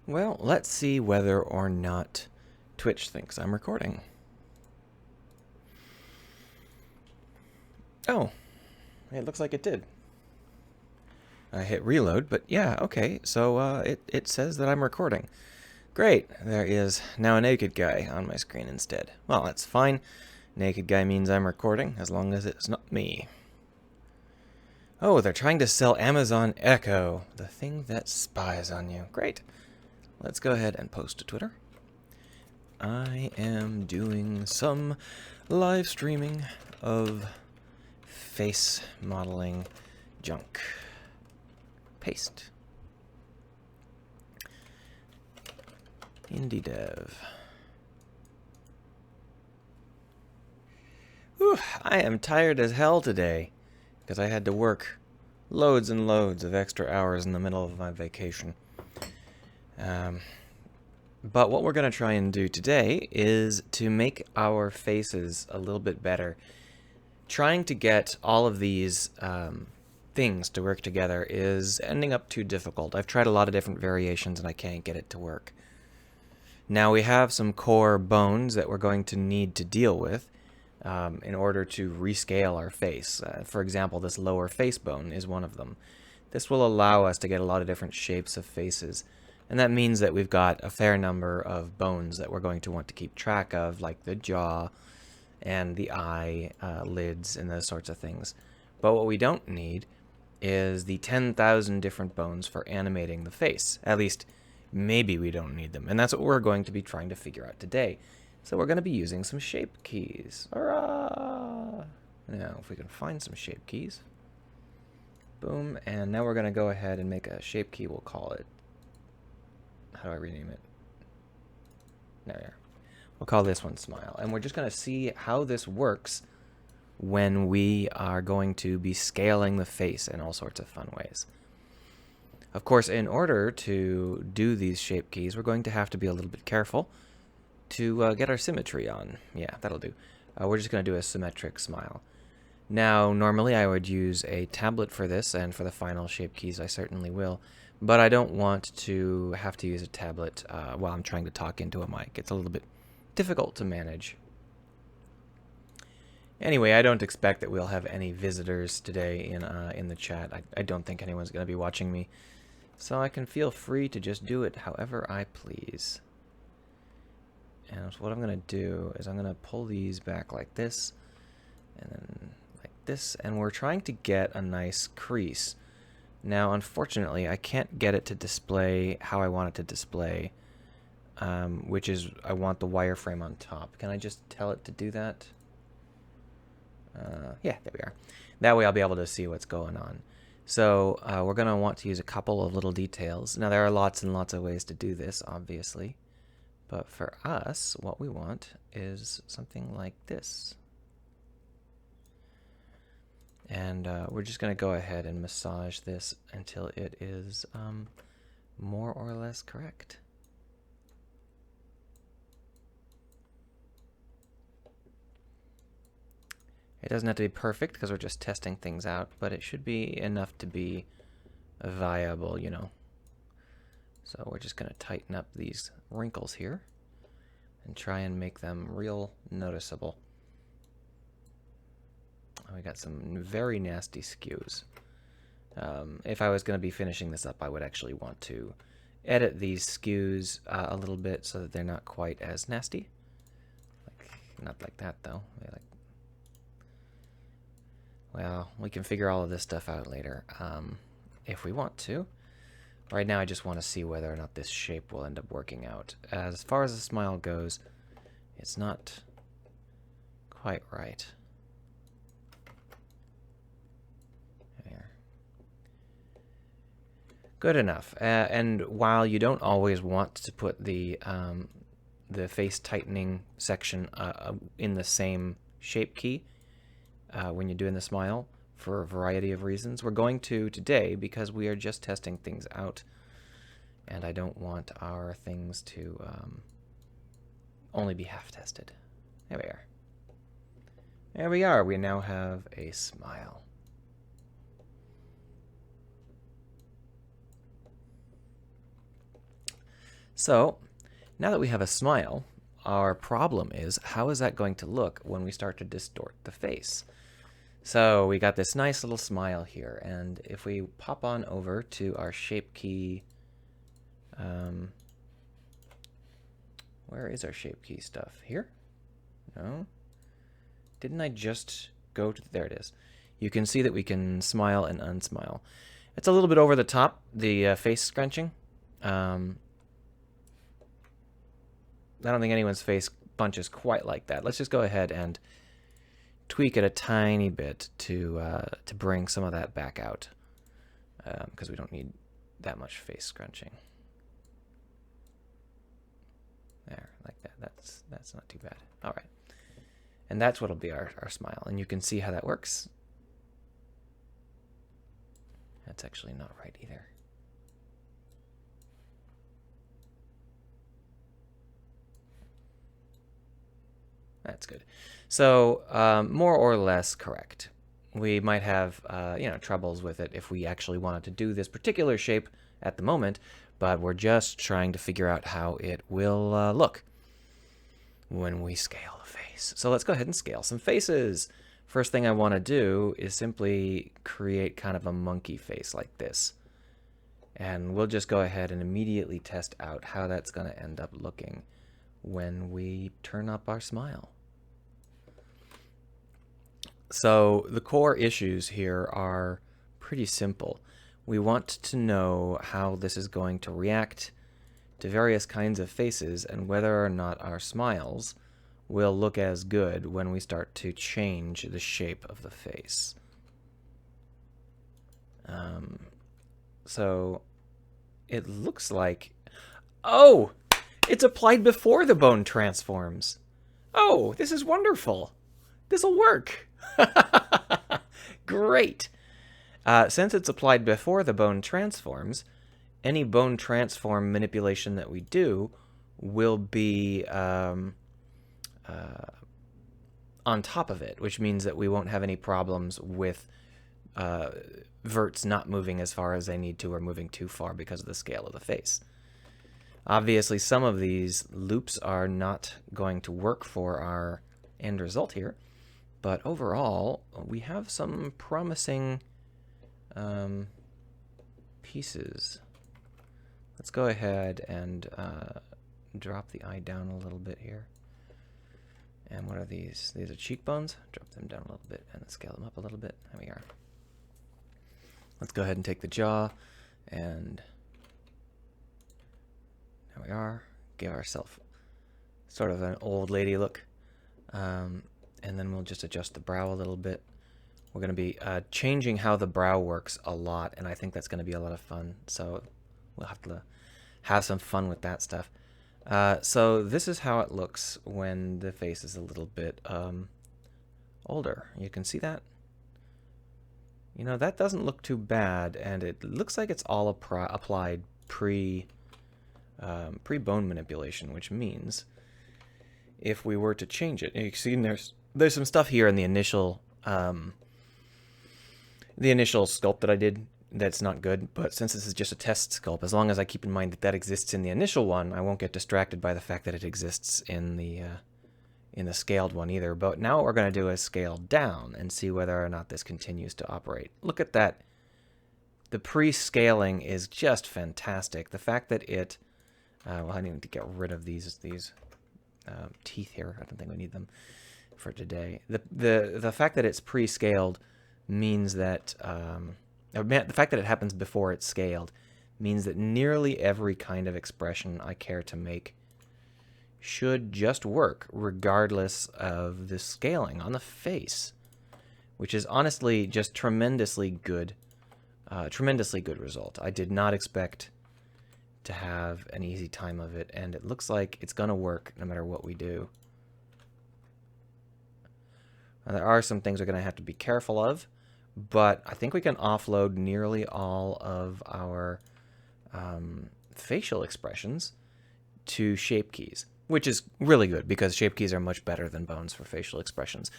Well, let's see whether or not Twitch thinks I'm recording. Oh, it looks like it did. I hit reload, but yeah, okay, so it says that I'm recording. Great, there is now a naked guy on my screen instead. Well, that's fine. Naked guy means I'm recording, as long as it's not me. Oh, they're trying to sell Amazon Echo, the thing that spies on you. Great. Let's go ahead and post to Twitter. I am doing some live streaming of face modeling junk. Paste. Indie dev. Whew, I am tired as hell today because I had to work loads and loads of extra hours in the middle of my vacation. But what we're going to try and do today is to make our faces a little bit better. Trying to get all of these things to work together is ending up too difficult. I've tried a lot of different variations and I can't get it to work. Now we have some core bones that we're going to need to deal with in order to rescale our face. For example, this lower face bone is one of them. This will allow us to get a lot of different shapes of faces. And that means that we've got a fair number of bones that we're going to want to keep track of, like the jaw and the eye, lids, and those sorts of things. But what we don't need is the 10,000 different bones for animating the face. At least, maybe we don't need them. And that's what we're going to be trying to figure out today. So we're going to be using some shape keys. Hurrah! Now, if we can find some shape keys. Boom. And now we're going to go ahead and make a shape key. We'll call it... How do I rename it? There we are. We'll call this one Smile. And we're just going to see how this works when we are going to be scaling the face in all sorts of fun ways. Of course, in order to do these shape keys, we're going to have to be a little bit careful to get our symmetry on. Yeah, that'll do. We're just going to do a symmetric smile. Now, normally I would use a tablet for this, and for the final shape keys I certainly will. But I don't want to have to use a tablet while I'm trying to talk into a mic. It's a little bit difficult to manage. Anyway, I don't expect that we'll have any visitors today in the chat. I don't think anyone's going to be watching me. So I can feel free to just do it however I please. And so what I'm going to do is I'm going to pull these back like this, and then like this, and we're trying to get a nice crease. Now, unfortunately, I can't get it to display how I want it to display, which is I want the wireframe on top. Can I just tell it to do that? Yeah, there we are. That way I'll be able to see what's going on. So we're going to want to use a couple of little details. Now, there are lots and lots of ways to do this, obviously. But for us, what we want is something like this. And we're just going to go ahead and massage this until it is more or less correct. It doesn't have to be perfect because we're just testing things out, but it should be enough to be viable, you know. So we're just going to tighten up these wrinkles here and try and make them real noticeable. We got some very nasty skews. If I was going to be finishing this up, I would actually want to edit these skews a little bit so that they're not quite as nasty. Not like that, though. Well, we can figure all of this stuff out later if we want to. Right now, I just want to see whether or not this shape will end up working out. As far as the smile goes, it's not quite right. Good enough. And while you don't always want to put the face tightening section in the same shape key when you're doing the smile, for a variety of reasons, we're going to today because we are just testing things out, and I don't want our things to only be half tested. There we are. There we are. We now have a smile. So now that we have a smile, our problem is, how is that going to look when we start to distort the face? So we got this nice little smile here, and if we pop on over to our shape key, where is our shape key stuff? Here? No? Didn't I just go to, there it is. You can see that we can smile and unsmile. It's a little bit over the top, the face scrunching. I don't think anyone's face bunches quite like that. Let's just go ahead and tweak it a tiny bit to bring some of that back out, because we don't need that much face scrunching. There, like that. That's not too bad. All right, and that's what'll be our smile, and you can see how that works. That's actually not right either. That's good. So more or less correct. We might have troubles with it if we actually wanted to do this particular shape at the moment, but we're just trying to figure out how it will look when we scale the face. So let's go ahead and scale some faces. First thing I want to do is simply create kind of a monkey face like this. And we'll just go ahead and immediately test out how that's going to end up looking when we turn up our smile. So the core issues here are pretty simple. We want to know how this is going to react to various kinds of faces and whether or not our smiles will look as good when we start to change the shape of the face. So it looks like, oh, it's applied before the bone transforms. Oh, this is wonderful. This'll work. Great. Since it's applied before the bone transforms, any bone transform manipulation that we do will be on top of it, which means that we won't have any problems with verts not moving as far as they need to or moving too far because of the scale of the face. Obviously, some of these loops are not going to work for our end result here, but overall, we have some promising pieces. Let's go ahead and drop the eye down a little bit here. And what are these? These are cheekbones. Drop them down a little bit and scale them up a little bit. There we are. Let's go ahead and take the jaw, and there we are. Give ourselves sort of an old lady look. And then we'll just adjust the brow a little bit. We're going to be changing how the brow works a lot, and I think that's going to be a lot of fun. So we'll have to have some fun with that stuff. So this is how it looks when the face is a little bit older. You can see that? You know, that doesn't look too bad, and it looks like it's all applied pre-bone manipulation, which means if we were to change it, you can see there's some stuff here in the initial sculpt that I did that's not good, but since this is just a test sculpt, as long as I keep in mind that that exists in the initial one, I won't get distracted by the fact that it exists in the scaled one either. But now what we're going to do is scale down and see whether or not this continues to operate. Look at that. The pre-scaling is just fantastic. The fact that it, well, I need to get rid of these teeth here. I don't think we need them for today. The fact that it's pre-scaled means that the fact that it happens before it's scaled means that nearly every kind of expression I care to make should just work regardless of the scaling on the face, which is honestly just tremendously good result. I did not expect to have an easy time of it, and it looks like it's gonna work no matter what we do. Now, there are some things we're gonna have to be careful of, but I think we can offload nearly all of our facial expressions to shape keys, which is really good because shape keys are much better than bones for facial expressions.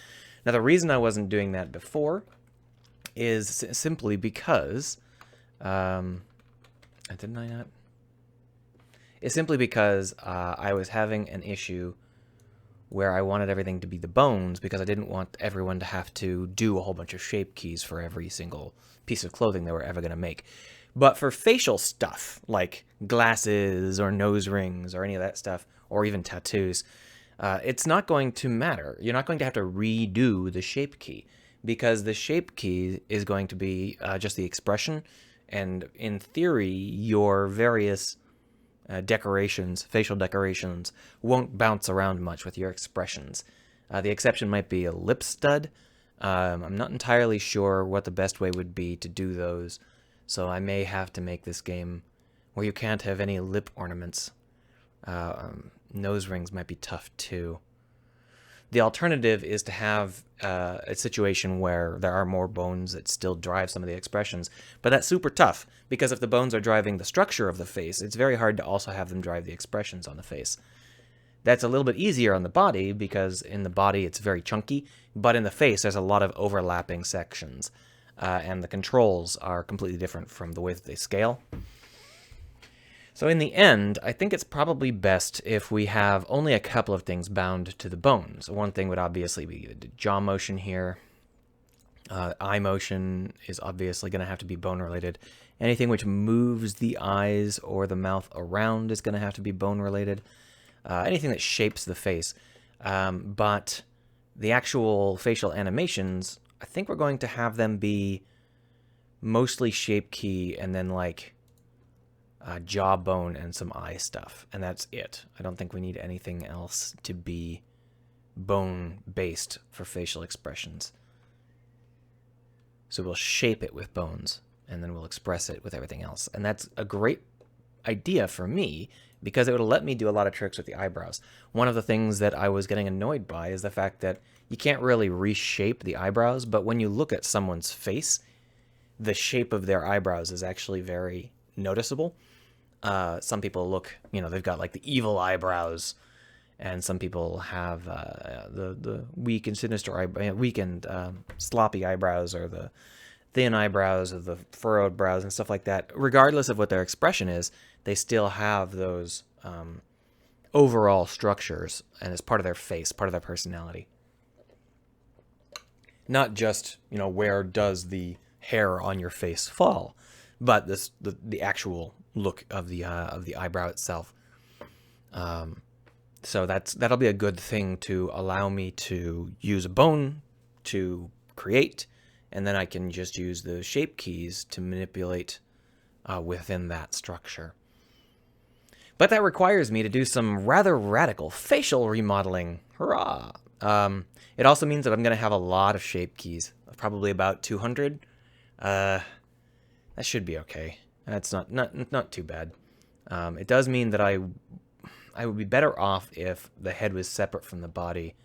Now, the reason I wasn't doing that before is simply because, didn't I not? is simply because I was having an issue where I wanted everything to be the bones because I didn't want everyone to have to do a whole bunch of shape keys for every single piece of clothing they were ever going to make. But for facial stuff, like glasses or nose rings or any of that stuff, or even tattoos, it's not going to matter. You're not going to have to redo the shape key because the shape key is going to be just the expression. And in theory, your various decorations, facial decorations, won't bounce around much with your expressions. The exception might be a lip stud. I'm not entirely sure what the best way would be to do those, so I may have to make this game where you can't have any lip ornaments. Nose rings might be tough too. The alternative is to have a situation where there are more bones that still drive some of the expressions, but that's super tough because if the bones are driving the structure of the face, it's very hard to also have them drive the expressions on the face. That's a little bit easier on the body because in the body it's very chunky, but in the face there's a lot of overlapping sections, and the controls are completely different from the way that they scale. So in the end, I think it's probably best if we have only a couple of things bound to the bones. One thing would obviously be the jaw motion here. Eye motion is obviously going to have to be bone related. Anything which moves the eyes or the mouth around is going to have to be bone related. Anything that shapes the face. But the actual facial animations, I think we're going to have them be mostly shape key and then like jawbone and some eye stuff, and that's it. I don't think we need anything else to be bone-based for facial expressions. So we'll shape it with bones, and then we'll express it with everything else. And that's a great idea for me, because it would let me do a lot of tricks with the eyebrows. One of the things that I was getting annoyed by is the fact that you can't really reshape the eyebrows, but when you look at someone's face, the shape of their eyebrows is actually very noticeable. Some people look, they've got like the evil eyebrows, and some people have the weak and sinister weak and sloppy eyebrows, or the thin eyebrows, or the furrowed brows and stuff like that. Regardless of what their expression is, they still have those overall structures, and it's part of their face, part of their personality. Not just, where does the hair on your face fall, but the actual look of the eyebrow itself. So that'll be a good thing to allow me to use a bone to create, and then I can just use the shape keys to manipulate within that structure. But that requires me to do some rather radical facial remodeling. Hurrah! It also means that I'm going to have a lot of shape keys, probably about 200. That should be okay. That's not too bad. It does mean that I would be better off if the head was separate from the body,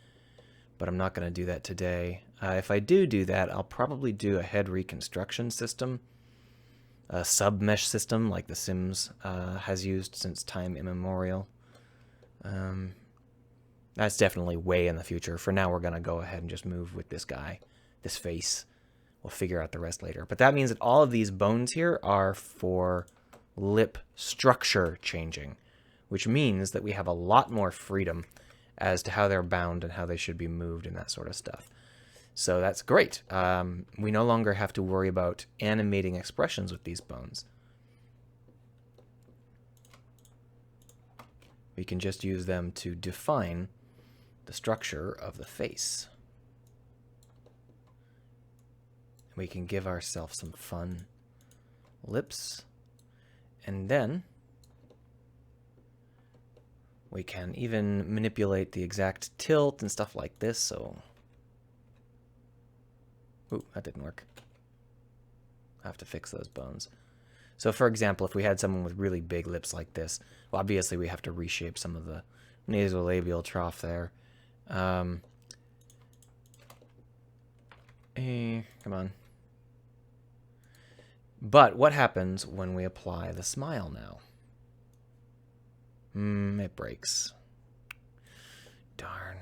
but I'm not going to do that today. If I do that, I'll probably do a head reconstruction system, a sub-mesh system like The Sims has used since time immemorial. That's definitely way in the future. For now, we're going to go ahead and just move with this guy, this face. We'll figure out the rest later. But that means that all of these bones here are for lip structure changing, which means that we have a lot more freedom as to how they're bound and how they should be moved and that sort of stuff. So that's great. We no longer have to worry about animating expressions with these bones. We can just use them to define the structure of the face. We can give ourselves some fun lips, and then we can even manipulate the exact tilt and stuff like this. So, ooh, that didn't work. I have to fix those bones. So for example, if we had someone with really big lips like this, well, obviously we have to reshape some of the nasolabial trough there. Come on. But what happens when we apply the smile now? It breaks. Darn.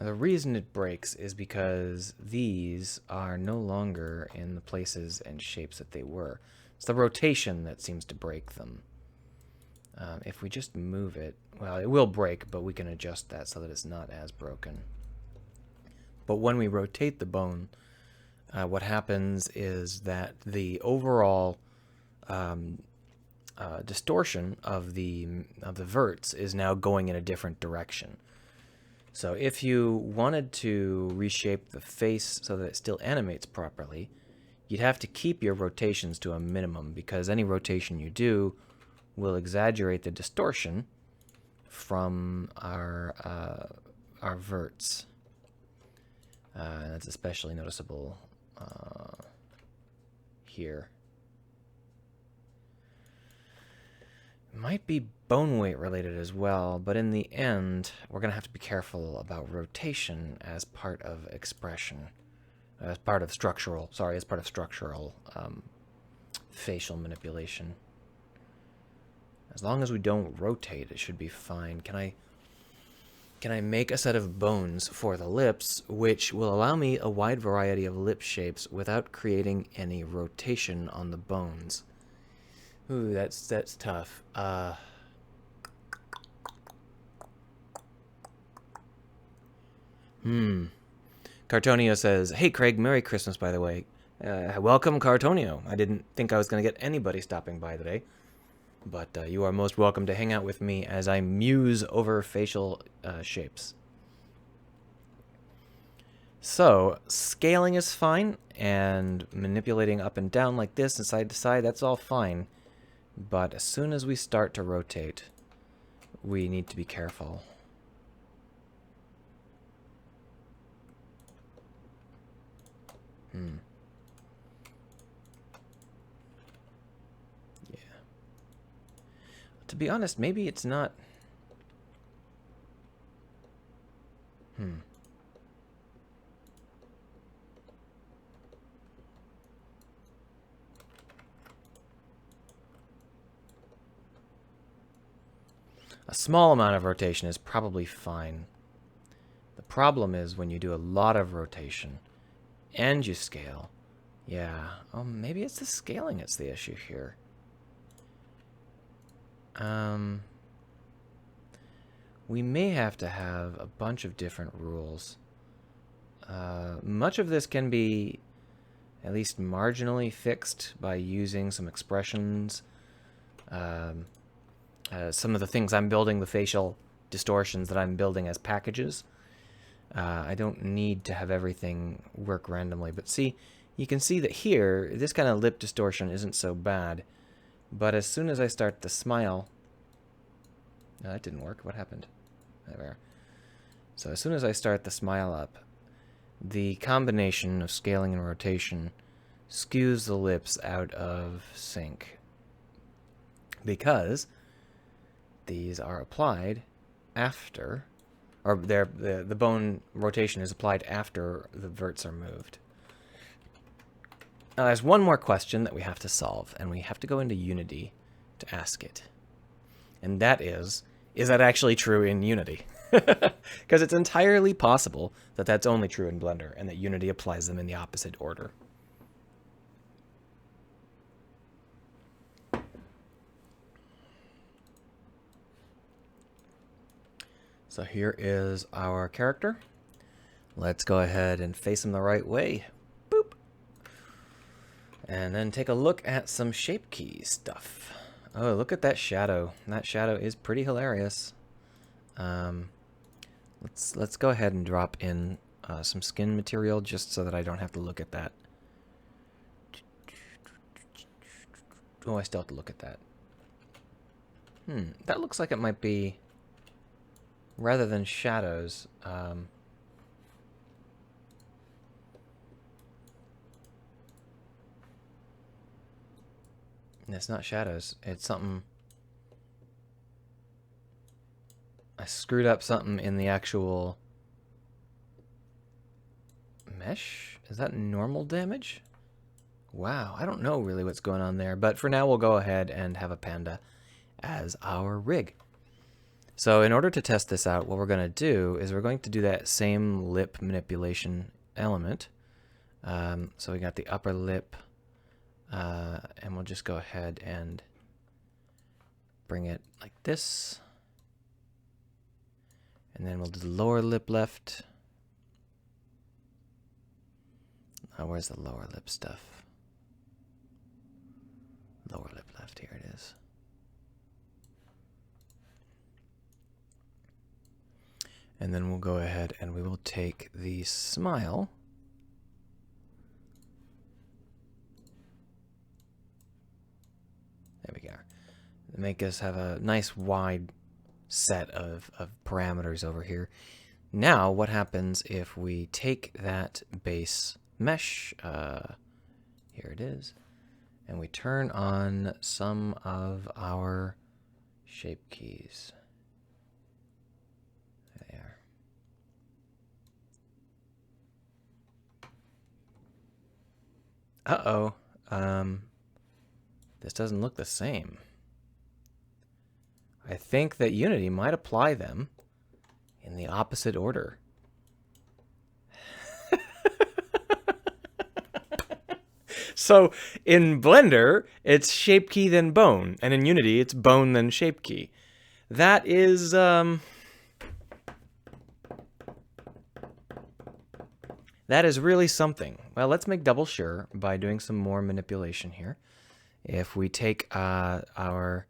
Now, the reason it breaks is because these are no longer in the places and shapes that they were. It's the rotation that seems to break them. If we just move it, well, it will break, but we can adjust that so that it's not as broken. But when we rotate the bone, what happens is that the overall distortion of the verts is now going in a different direction. So if you wanted to reshape the face so that it still animates properly, you'd have to keep your rotations to a minimum, because any rotation you do will exaggerate the distortion from our verts. That's especially noticeable here. Might be bone weight related as well, but in the end, we're going to have to be careful about rotation as part of expression, as part of structural facial manipulation. As long as we don't rotate, it should be fine. Can I make a set of bones for the lips, which will allow me a wide variety of lip shapes without creating any rotation on the bones? Ooh, that's tough. Cartonio says, "Hey Craig, Merry Christmas, by the way." Welcome, Cartonio. I didn't think I was going to get anybody stopping by today, but you are most welcome to hang out with me as I muse over facial shapes. So, scaling is fine, and manipulating up and down like this and side to side, that's all fine. But as soon as we start to rotate, we need to be careful. Yeah. To be honest, maybe it's not... A small amount of rotation is probably fine. The problem is when you do a lot of rotation and you scale. Yeah, maybe it's the scaling that's the issue here. We may have to have a bunch of different rules. Much of this can be at least marginally fixed by using some expressions. Some of the things I'm building, the facial distortions that I'm building as packages, I don't need to have everything work randomly. But see, you can see that here, this kind of lip distortion isn't so bad. But as soon as I start to smile... No, that didn't work. What happened? There. So as soon as I start the smile up, the combination of scaling and rotation skews the lips out of sync. Because these are applied after, or the bone rotation is applied after the verts are moved. Now there's one more question that we have to solve, and we have to go into Unity to ask it. And that is that actually true in Unity? Because it's entirely possible that that's only true in Blender, and that Unity applies them in the opposite order. So here is our character. Let's go ahead and face him the right way. Boop. And then take a look at some shape key stuff. Oh, look at that shadow. That shadow is pretty hilarious. Let's go ahead and drop in some skin material just so that I don't have to look at that. Oh, I still have to look at that. That looks like it might be, rather than shadows, it's not shadows, it's something. I screwed up something in the actual mesh. Is that normal damage? Wow, I don't know really what's going on there, but for now we'll go ahead and have a panda as our rig. So in order to test this out, what we're going to do is we're going to do that same lip manipulation element. So we got the upper lip, and we'll just go ahead and bring it like this. And then we'll do the lower lip left. Where's the lower lip stuff? Lower lip left, here it is. And then we'll go ahead and we will take the smile. There we go. Make us have a nice wide set of parameters over here. Now, what happens if we take that base mesh, here it is, and we turn on some of our shape keys. There. Uh-oh. This doesn't look the same. I think that Unity might apply them in the opposite order. So in Blender, it's shape key then bone, and in Unity, it's bone then shape key. That is really something. Well, let's make double sure by doing some more manipulation here. If we take our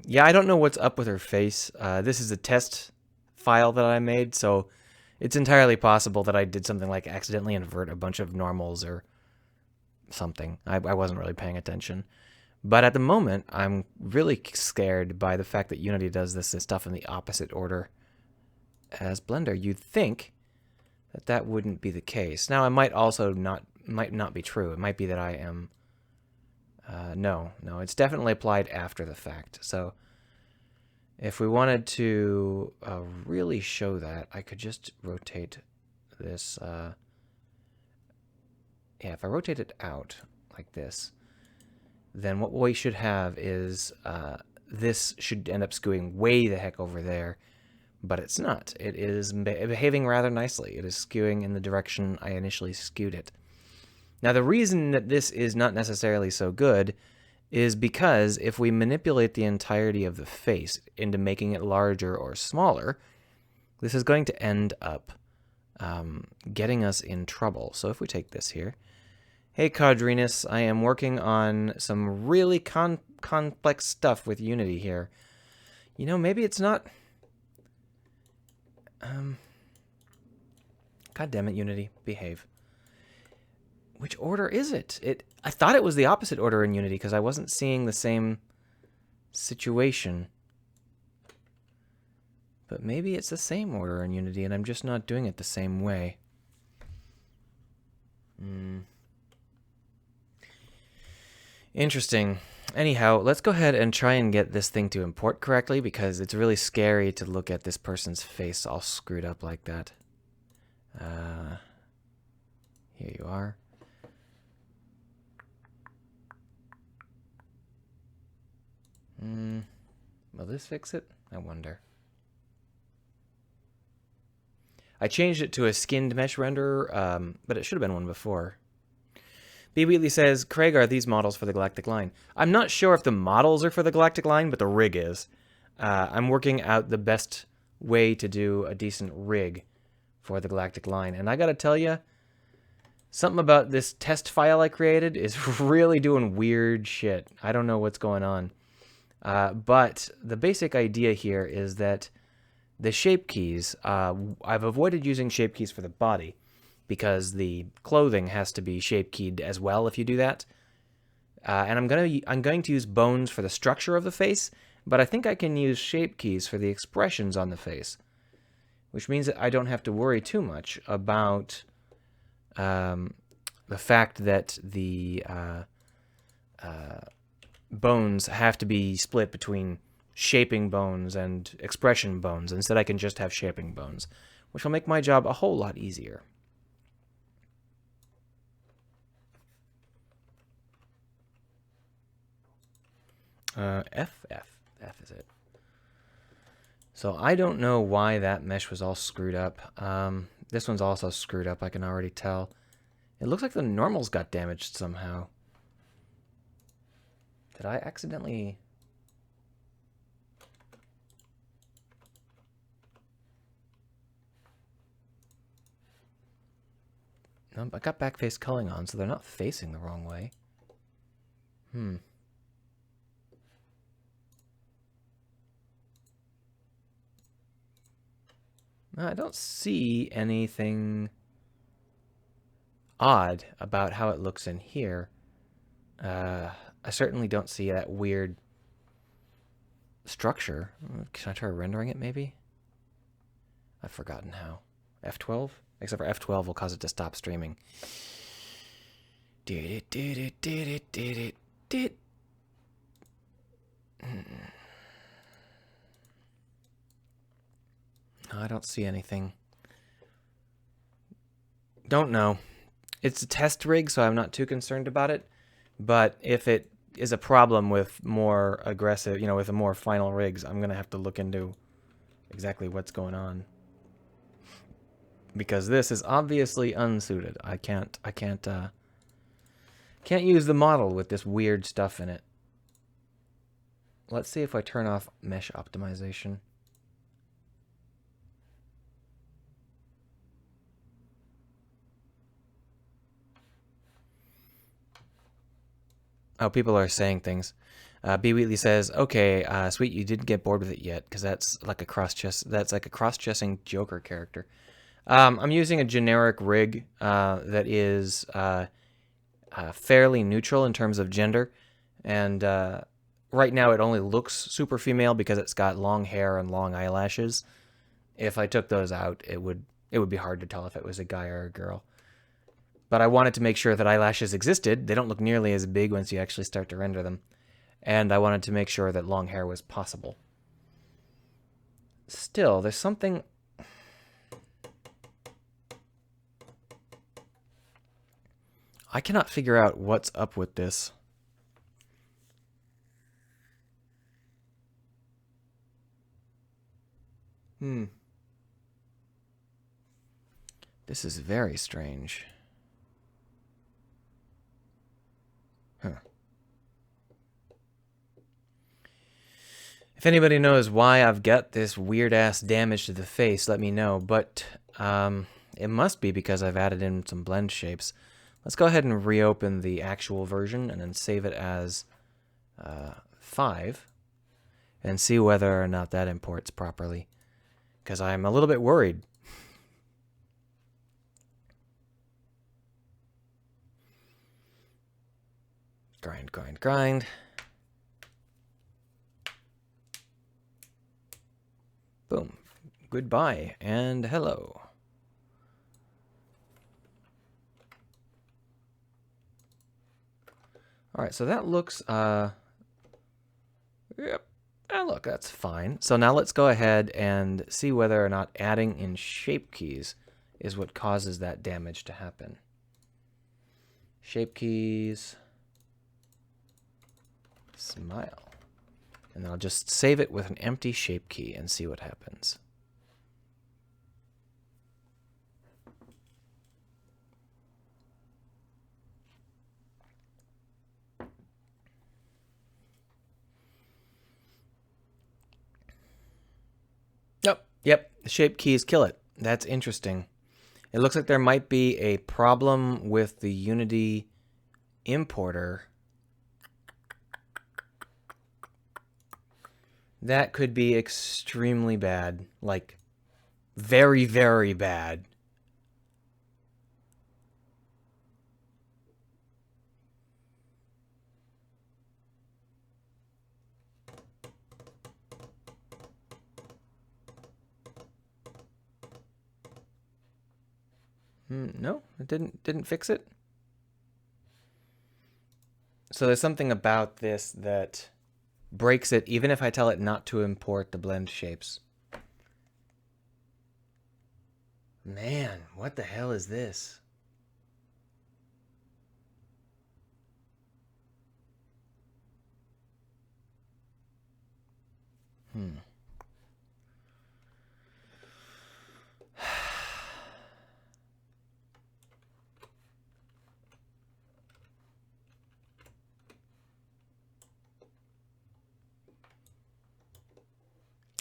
yeah, I don't know what's up with her face. This is a test file that I made, so it's entirely possible that I did something like accidentally invert a bunch of normals or something. I wasn't really paying attention. But at the moment, I'm really scared by the fact that Unity does this stuff in the opposite order as Blender. You'd think that that wouldn't be the case. Now, it might also might not be true. It might be that I am... no, it's definitely applied after the fact. So if we wanted to really show that, I could just rotate this. Yeah, if I rotate it out like this, then what we should have is this should end up skewing way the heck over there, but it's not. It is behaving rather nicely. It is skewing in the direction I initially skewed it. Now, the reason that this is not necessarily so good is because if we manipulate the entirety of the face into making it larger or smaller, this is going to end up getting us in trouble. So if we take this here, hey, Codrinus, I am working on some really complex stuff with Unity here. You know, maybe it's not... God damn it, Unity, behave. Which order is it? I thought it was the opposite order in Unity because I wasn't seeing the same situation. But maybe it's the same order in Unity and I'm just not doing it the same way. Interesting. Anyhow, let's go ahead and try and get this thing to import correctly because it's really scary to look at this person's face all screwed up like that. Here you are. Will this fix it? I wonder. I changed it to a skinned mesh renderer, but it should have been one before. B. Wheatley says, Craig, are these models for the Galactic Line? I'm not sure if the models are for the Galactic Line, but the rig is. I'm working out the best way to do a decent rig for the Galactic Line. And I gotta tell you, something about this test file I created is really doing weird shit. I don't know what's going on. But the basic idea here is that the shape keys, I've avoided using shape keys for the body because the clothing has to be shape keyed as well if you do that. And I'm going to use bones for the structure of the face, but I think I can use shape keys for the expressions on the face, which means that I don't have to worry too much about the fact that the bones have to be split between shaping bones and expression bones. Instead, I can just have shaping bones, which will make my job a whole lot easier. F is it? So I don't know why that mesh was all screwed up. This one's also screwed up, I can already tell. It looks like the normals got damaged somehow. Did I accidentally... No, I got backface culling on, so they're not facing the wrong way. No, I don't see anything odd about how it looks in here. I certainly don't see that weird structure. Can I try rendering it, maybe? I've forgotten how. F12? Except for F12 will cause it to stop streaming. Did it. No, I don't see anything. Don't know. It's a test rig, so I'm not too concerned about it. But if it is a problem with more aggressive, with the more final rigs, I'm going to have to look into exactly what's going on. Because this is obviously unsuited. I can't use the model with this weird stuff in it. Let's see if I turn off mesh optimization. Oh, people are saying things. B. Wheatley says, "Okay, sweet, you didn't get bored with it yet, because that's like a cross-chessing Joker character." I'm using a generic rig that is fairly neutral in terms of gender, and right now it only looks super female because it's got long hair and long eyelashes. If I took those out, it would be hard to tell if it was a guy or a girl. But I wanted to make sure that eyelashes existed. They don't look nearly as big once you actually start to render them. And I wanted to make sure that long hair was possible. Still, there's something... I cannot figure out what's up with this. This is very strange. If anybody knows why I've got this weird-ass damage to the face, let me know. But it must be because I've added in some blend shapes. Let's go ahead and reopen the actual version and then save it as 5 and see whether or not that imports properly. Because I'm a little bit worried. Grind, grind, grind. Boom. Goodbye and hello. Alright, so that looks, yep. Look, that's fine. So now let's go ahead and see whether or not adding in shape keys is what causes that damage to happen. Shape keys. Smile. And I'll just save it with an empty shape key and see what happens. Yep, the shape keys kill it. That's interesting. It looks like there might be a problem with the Unity importer. That could be extremely bad. Like, very, very bad. No, it didn't fix it. So there's something about this that breaks it, even if I tell it not to import the blend shapes. Man, what the hell is this?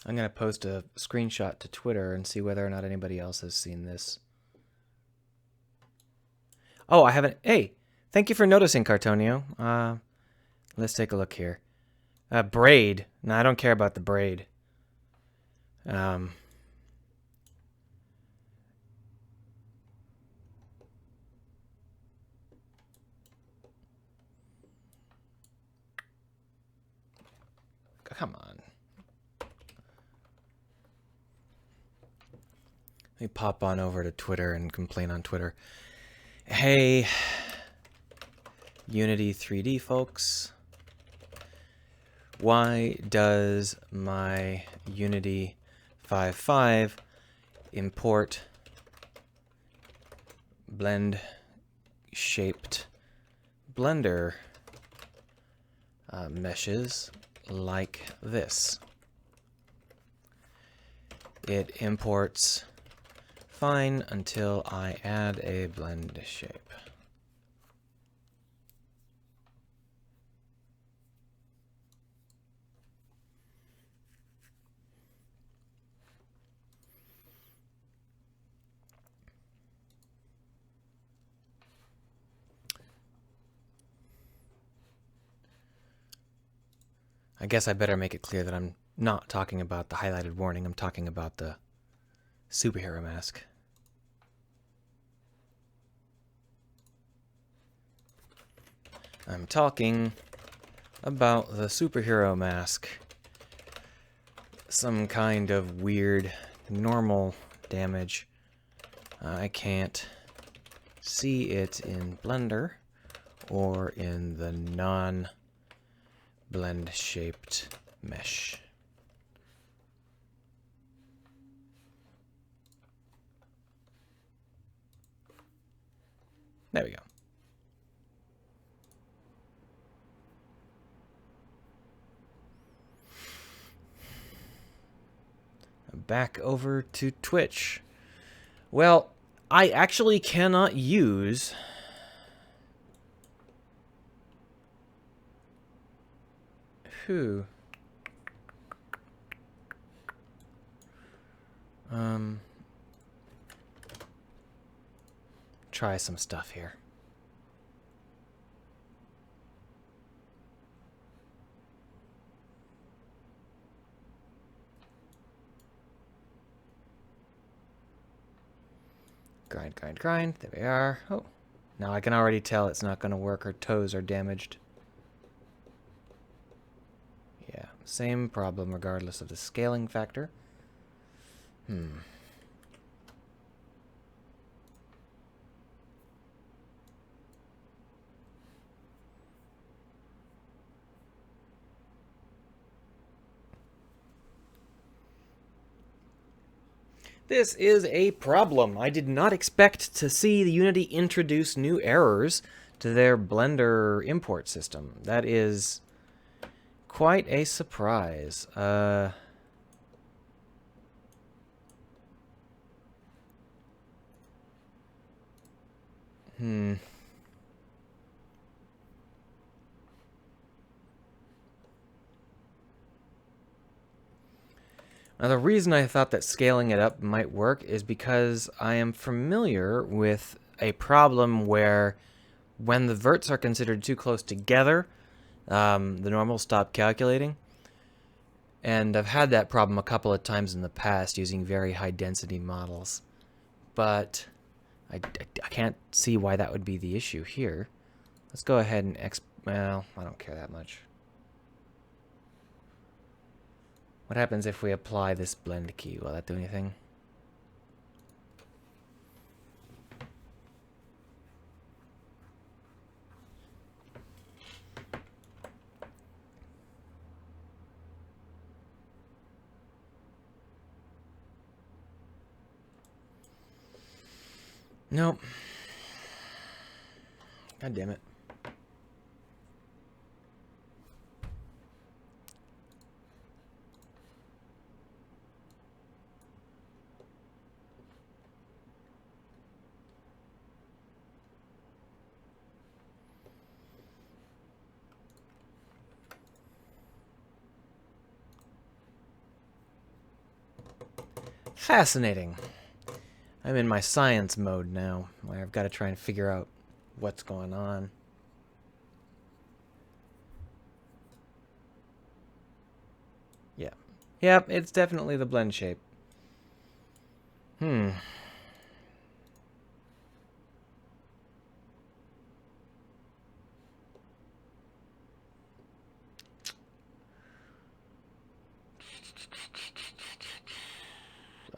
I'm going to post a screenshot to Twitter and see whether or not anybody else has seen this. Oh, I haven't. Hey, thank you for noticing, Cartonio. Let's take a look here. Braid. No, I don't care about the braid. Come on. Let me pop on over to Twitter and complain on Twitter. Hey, Unity 3D folks. Why does my Unity 5.5 import blend shaped Blender meshes like this? It imports fine until I add a blend shape. I guess I better make it clear that I'm not talking about the highlighted warning. I'm talking about the superhero mask. I'm talking about the superhero mask. Some kind of weird normal damage. I can't see it in Blender or in the non-blend shaped mesh. There we go. Back over to Twitch. Well, I actually cannot use try some stuff here. Grind, grind, grind. There we are. Oh, now I can already tell it's not going to work. Her toes are damaged. Yeah, same problem regardless of the scaling factor. This is a problem. I did not expect to see the Unity introduce new errors to their Blender import system. That is quite a surprise. Now, the reason I thought that scaling it up might work is because I am familiar with a problem where when the verts are considered too close together, the normals stop calculating. And I've had that problem a couple of times in the past using very high density models. But I can't see why that would be the issue here. Let's go ahead and well, I don't care that much. What happens if we apply this blend key? Will that do anything? Nope. God damn it. Fascinating. I'm in my science mode now, where I've got to try and figure out what's going on. Yeah. Yep, it's definitely the blend shape.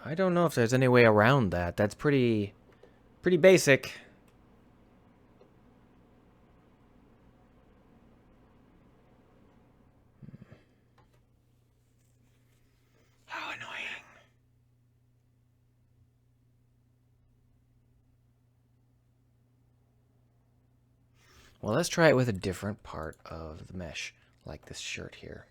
I don't know if there's any way around that. That's pretty basic. How annoying. Well, let's try it with a different part of the mesh, like this shirt here.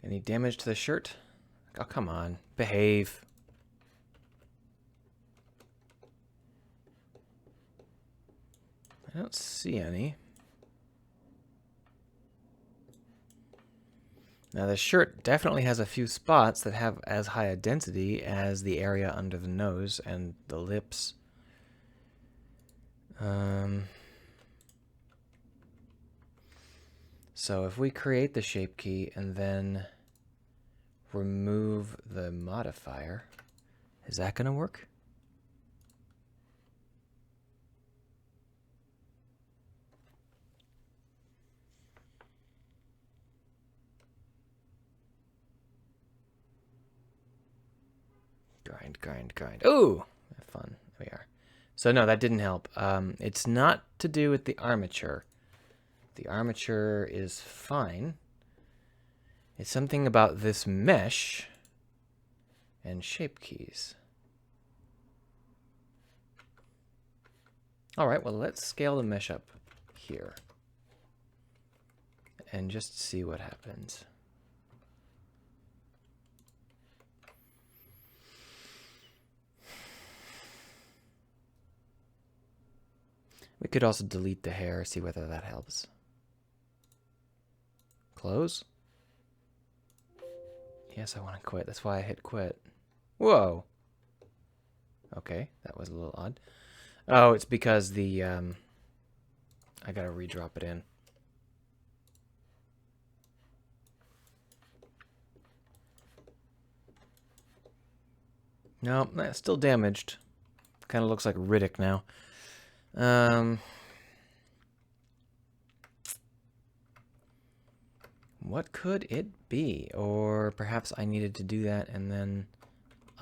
Any damage to the shirt? Oh, come on. Behave. I don't see any. Now, the shirt definitely has a few spots that have as high a density as the area under the nose and the lips. So if we create the shape key and then remove the modifier, is that going to work? Grind. Ooh! Fun. There we are. So no, that didn't help. It's not to do with the armature. The armature is fine. It's something about this mesh and shape keys. All right, well, let's scale the mesh up here and just see what happens. We could also delete the hair, see whether that helps. Close? Yes, I want to quit. That's why I hit quit. Whoa. Okay, that was a little odd. Oh, it's because the, I gotta redrop it in. No, that's still damaged. Kind of looks like Riddick now. What could it be? Or perhaps I needed to do that and then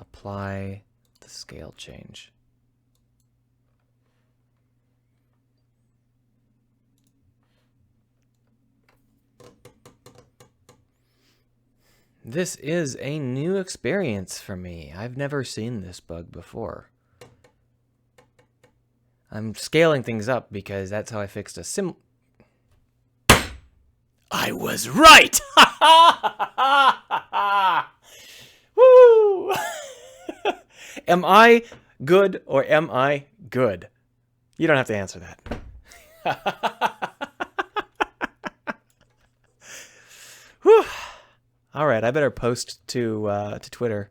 apply the scale change. This is a new experience for me. I've never seen this bug before. I'm scaling things up because that's how I fixed a I was right! Woo! Am I good or am I good? You don't have to answer that. Whew. All right, I better post to Twitter.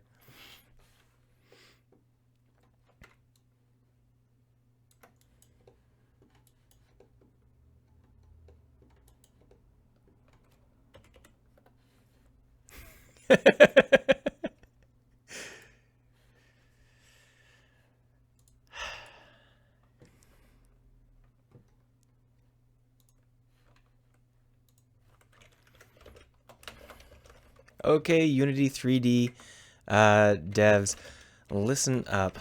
Okay, Unity 3D devs, listen up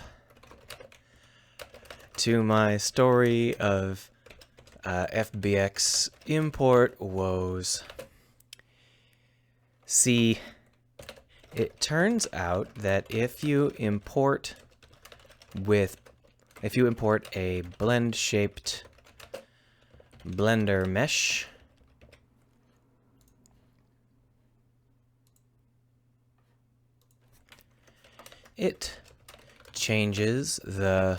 to my story of FBX import woes. See, it turns out that if you import a blend-shaped Blender mesh, it changes the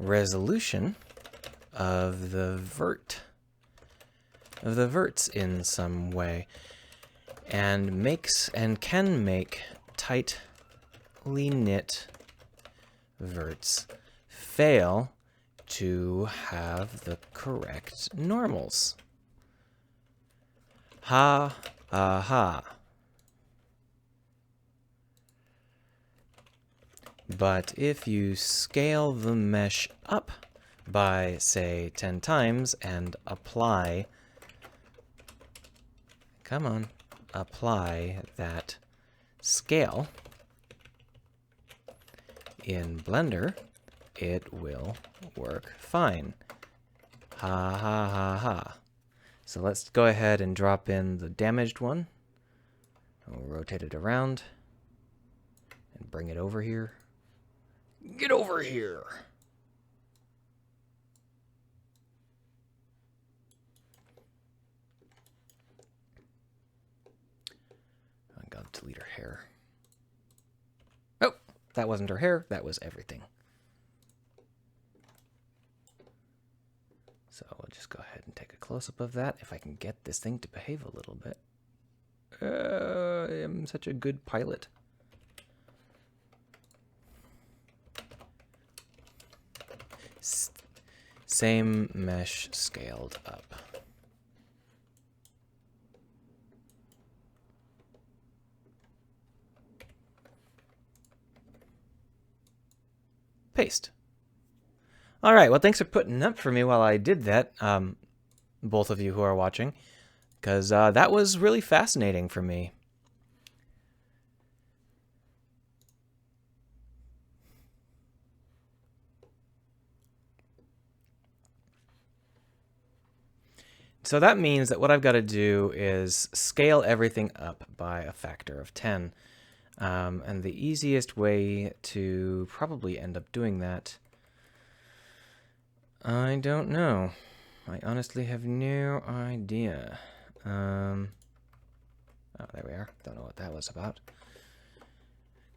resolution of the verts in some way, and can make tightly knit verts fail to have the correct normals. Ha, aha. But if you scale the mesh up by, say, 10 times and apply that scale in Blender, it will work fine. Ha ha ha ha. So let's go ahead and drop in the damaged one. We'll rotate it around and bring it over here. Get over here! I gotta delete her hair. Oh, that wasn't her hair, that was everything. So we'll just go ahead and take a close-up of that, if I can get this thing to behave a little bit. I am such a good pilot. Same mesh scaled up. Paste. All right, well, thanks for putting up for me while I did that, both of you who are watching, because that was really fascinating for me. So that means that what I've got to do is scale everything up by a factor of 10. And the easiest way to probably end up doing that, I don't know. I honestly have no idea. Oh, there we are. Don't know what that was about.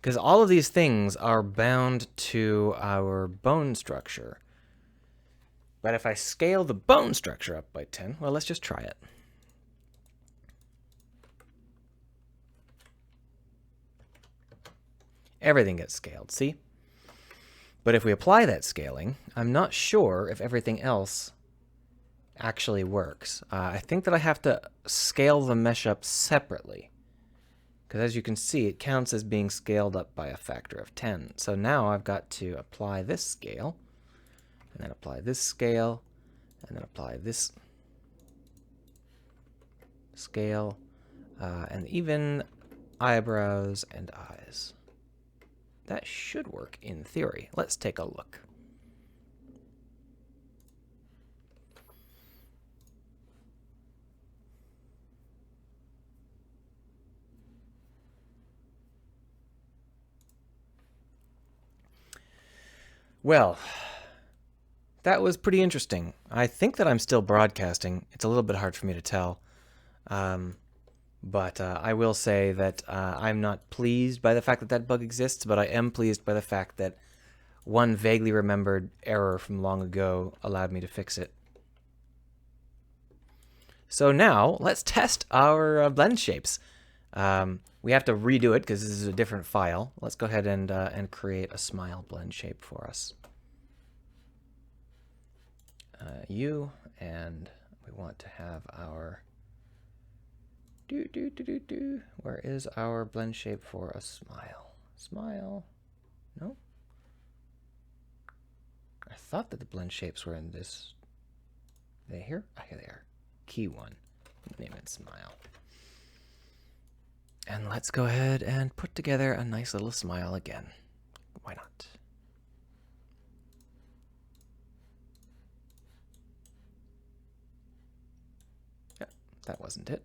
Because all of these things are bound to our bone structure. But if I scale the bone structure up by 10, well, let's just try it. Everything gets scaled, see? But if we apply that scaling, I'm not sure if everything else actually works. I think that I have to scale the mesh up separately. Because as you can see, it counts as being scaled up by a factor of 10. So now I've got to apply this scale, and then apply this scale, and then apply this scale, and even eyebrows and eyes. That should work in theory. Let's take a look. Well, that was pretty interesting. I think that I'm still broadcasting. It's a little bit hard for me to tell. But I will say that I'm not pleased by the fact that that bug exists, but I am pleased by the fact that one vaguely remembered error from long ago allowed me to fix it. So now, let's test our blend shapes. We have to redo it because this is a different file. Let's go ahead and create a smile blend shape for us. And we want to have our... Where is our blend shape for a smile? Smile. No? I thought that the blend shapes were in this. Are they here? Oh, here they are. Key one. Name it smile. And let's go ahead and put together a nice little smile again. Why not? Yeah, that wasn't it.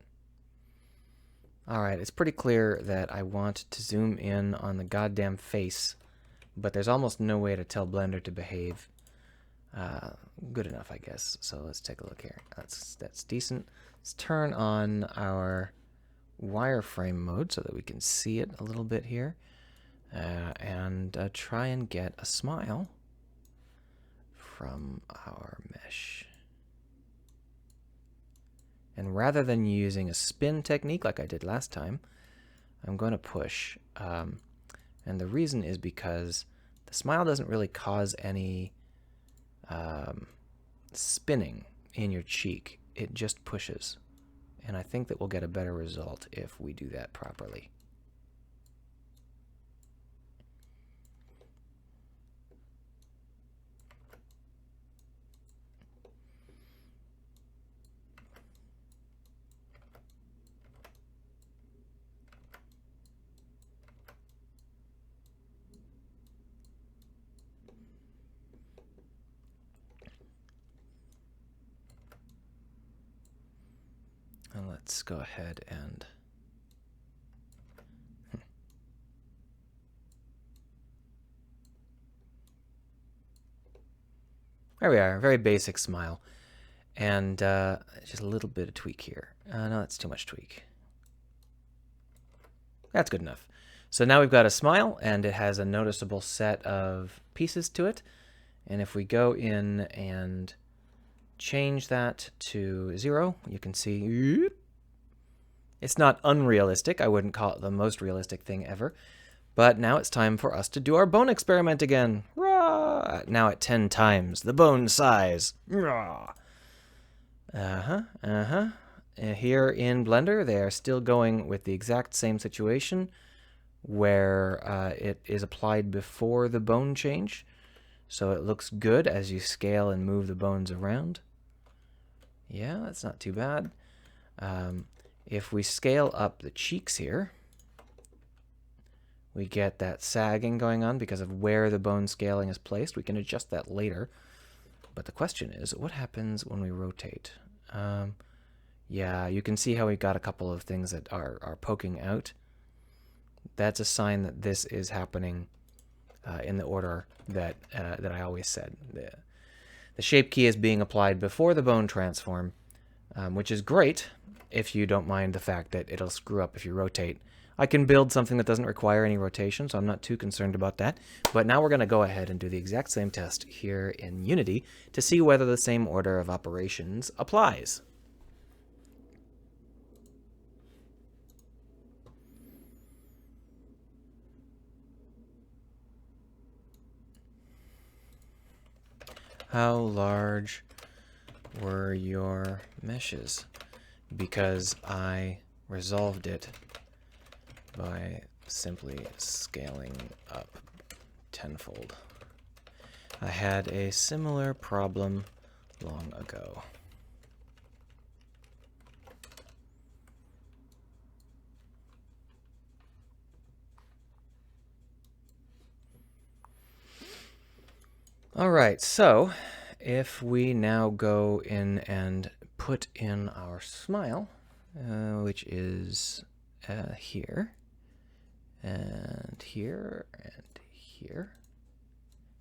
Alright, it's pretty clear that I want to zoom in on the goddamn face, but there's almost no way to tell Blender to behave good enough, I guess. So let's take a look here. That's decent. Let's turn on our wireframe mode so that we can see it a little bit here. and try and get a smile from our mesh. And rather than using a spin technique like I did last time, I'm going to push. And the reason is because the smile doesn't really cause any spinning in your cheek. It just pushes. And I think that we'll get a better result if we do that properly. And let's go ahead and there we are, very basic smile. And just a little bit of tweak here. No, that's too much tweak. That's good enough. So now we've got a smile, and it has a noticeable set of pieces to it. And if we go in and change that to 0, you can see it's not unrealistic. I wouldn't call it the most realistic thing ever. But now it's time for us to do our bone experiment again. Rah! Now at 10 times the bone size. Rah! Here in Blender, they are still going with the exact same situation where it is applied before the bone change. So it looks good as you scale and move the bones around. Yeah, that's not too bad. If we scale up the cheeks here, we get that sagging going on because of where the bone scaling is placed. We can adjust that later. But the question is, what happens when we rotate? Yeah, you can see how we got a couple of things that are poking out. That's a sign that this is happening in the order that I always said. The shape key is being applied before the bone transform, which is great if you don't mind the fact that it'll screw up if you rotate. I can build something that doesn't require any rotation, so I'm not too concerned about that. But now we're going to go ahead and do the exact same test here in Unity to see whether the same order of operations applies. How large were your meshes? Because I resolved it by simply scaling up tenfold. I had a similar problem long ago. All right, so if we now go in and put in our smile, which is here, and here, and here.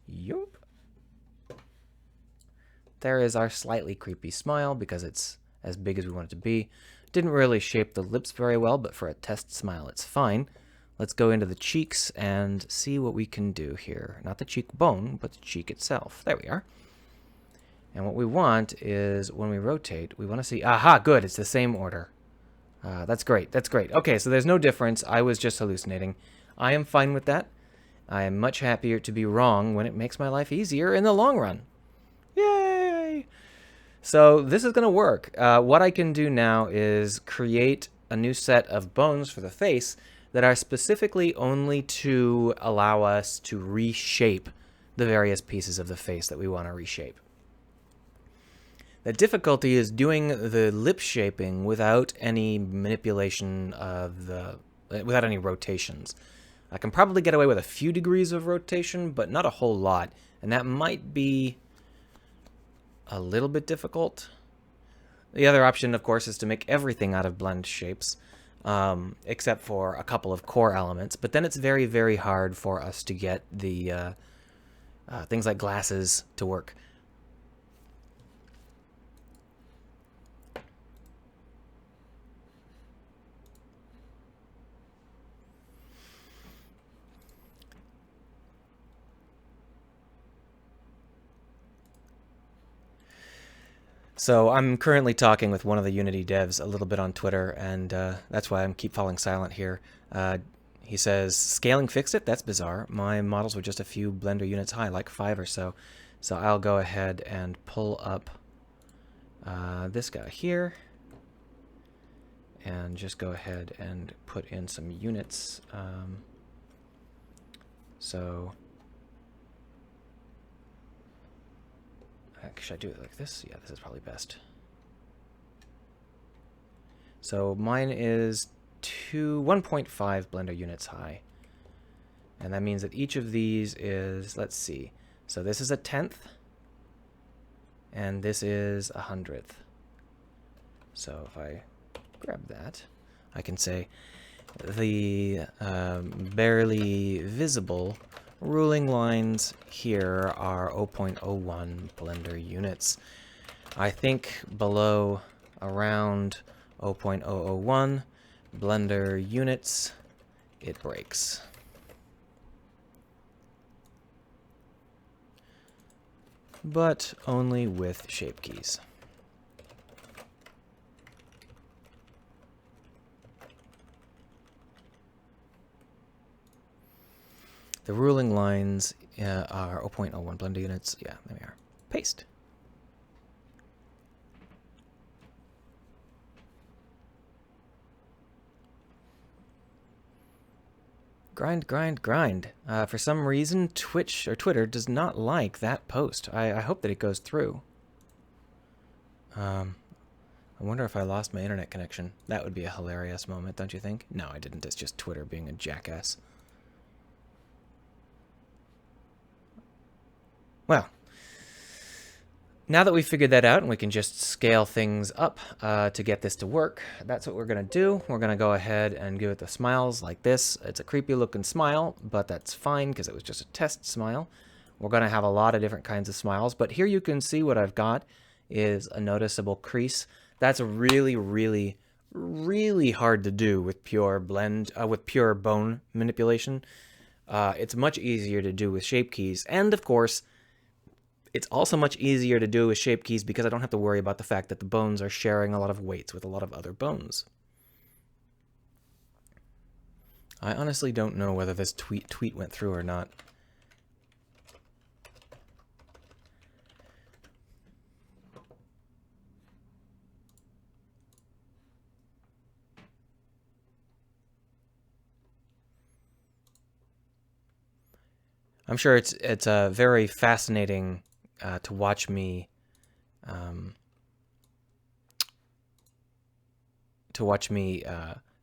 Yup. There is our slightly creepy smile because it's as big as we want it to be. Didn't really shape the lips very well, but for a test smile, it's fine. Let's go into the cheeks and see what we can do here. Not the cheekbone, but the cheek itself. There we are. And what we want is, when we rotate, we want to see... Aha, good, it's the same order. That's great, that's great. Okay, so there's no difference. I was just hallucinating. I am fine with that. I am much happier to be wrong when it makes my life easier in the long run. Yay! So this is going to work. What I can do now is create a new set of bones for the face that are specifically only to allow us to reshape the various pieces of the face that we want to reshape. The difficulty is doing the lip shaping without any manipulation of without any rotations. I can probably get away with a few degrees of rotation, but not a whole lot, and that might be a little bit difficult. The other option, of course, is to make everything out of blend shapes, except for a couple of core elements, but then it's very, very hard for us to get the things like glasses to work. So I'm currently talking with one of the Unity devs a little bit on Twitter, and that's why I keep falling silent here. He says, scaling fixed it? That's bizarre. My models were just a few Blender units high, like 5 or so. So I'll go ahead and pull up this guy here, and just go ahead and put in some units. Should I do it like this? Yeah, this is probably best. So mine is 1.5 Blender units high. And that means that each of these is, let's see. So this is a 10th, and this is a 100th. So if I grab that, I can say the barely visible ruling lines here are 0.01 Blender units. I think below around 0.001 Blender units, it breaks. But only with shape keys. The ruling lines are 0.01 Blender units. Yeah, there we are. Paste. Grind, grind, grind. For some reason, Twitch or Twitter does not like that post. I hope that it goes through. I wonder if I lost my internet connection. That would be a hilarious moment, don't you think? No, I didn't. It's just Twitter being a jackass. Well, now that we've figured that out and we can just scale things up to get this to work, that's what we're going to do. We're going to go ahead and give it the smiles like this. It's a creepy looking smile, but that's fine because it was just a test smile. We're going to have a lot of different kinds of smiles, but here you can see what I've got is a noticeable crease. That's really, really, really hard to do with pure bone manipulation. It's much easier to do with shape keys, and of course, it's also much easier to do with shape keys because I don't have to worry about the fact that the bones are sharing a lot of weights with a lot of other bones. I honestly don't know whether this tweet went through or not. I'm sure it's very fascinating to watch me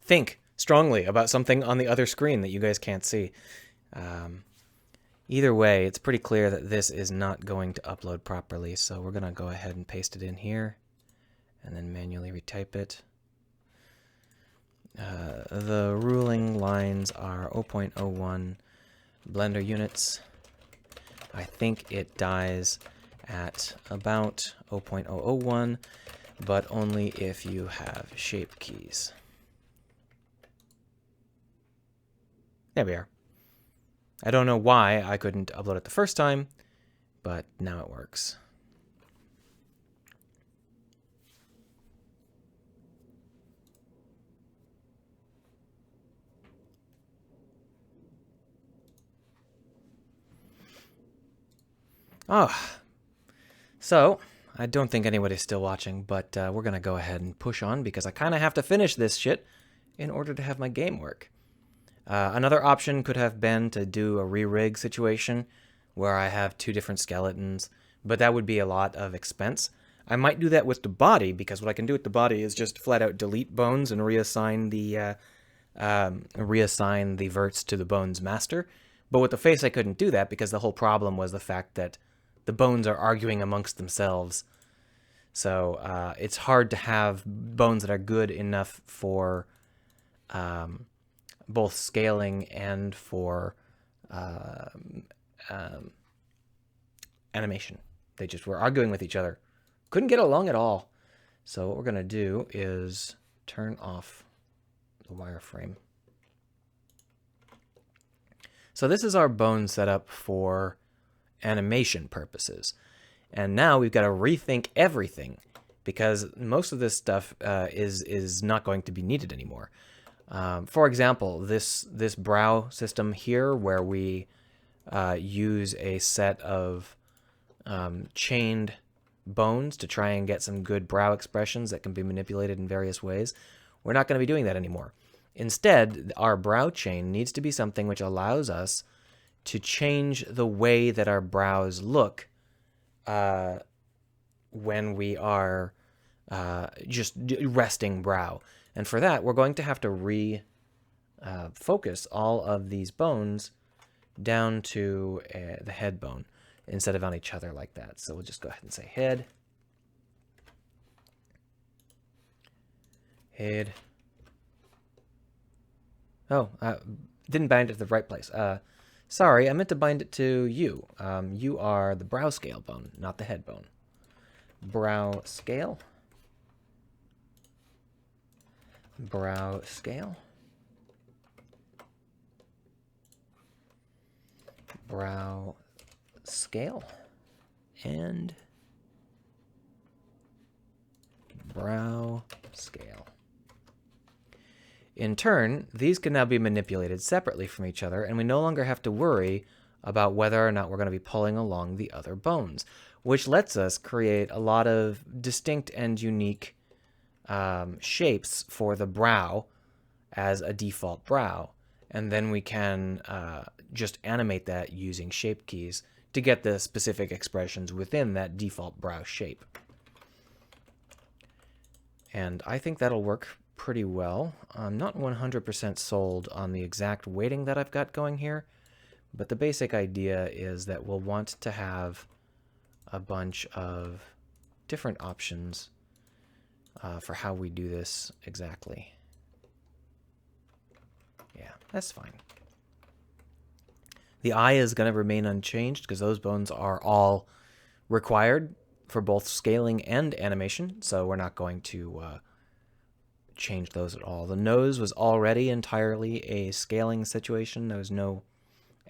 think strongly about something on the other screen that you guys can't see. Either way, it's pretty clear that this is not going to upload properly, so we're going to go ahead and paste it in here and then manually retype it. The ruling lines are 0.01 Blender units. I think it dies at about 0.001, but only if you have shape keys. There we are. I don't know why I couldn't upload it the first time, but now it works. Oh, so I don't think anybody's still watching, but we're going to go ahead and push on because I kind of have to finish this shit in order to have my game work. Another option could have been to do a re-rig situation where I have 2 different skeletons, but that would be a lot of expense. I might do that with the body because what I can do with the body is just flat out delete bones and reassign the verts to the bones master. But with the face, I couldn't do that because the whole problem was the fact that the bones are arguing amongst themselves. So it's hard to have bones that are good enough for both scaling and for animation. They just were arguing with each other. Couldn't get along at all. So what we're going to do is turn off the wireframe. So this is our bone setup for animation purposes. And now we've got to rethink everything. because most of this stuff is not going to be needed anymore. For example, this brow system here, where we use a set of chained bones to try and get some good brow expressions that can be manipulated in various ways, we're not going to be doing that anymore. Instead, our brow chain needs to be something which allows us to change the way that our brows look when we are just resting brow. And for that, we're going to have to focus all of these bones down to the head bone instead of on each other like that. So we'll just go ahead and say head. Head. Oh, didn't bind it to the right place. Sorry, I meant to bind it to you. You are the brow scale bone, not the head bone. Brow scale. Brow scale. Brow scale. And brow scale. In turn, these can now be manipulated separately from each other, and we no longer have to worry about whether or not we're going to be pulling along the other bones, which lets us create a lot of distinct and unique shapes for the brow as a default brow. And then we can just animate that using shape keys to get the specific expressions within that default brow shape. And I think that'll work pretty well. I'm not 100% sold on the exact weighting that I've got going here, but the basic idea is that we'll want to have a bunch of different options for how we do this exactly. Yeah, that's fine. The eye is going to remain unchanged because those bones are all required for both scaling and animation, so we're not going to change those at all. The nose was already entirely a scaling situation. There was no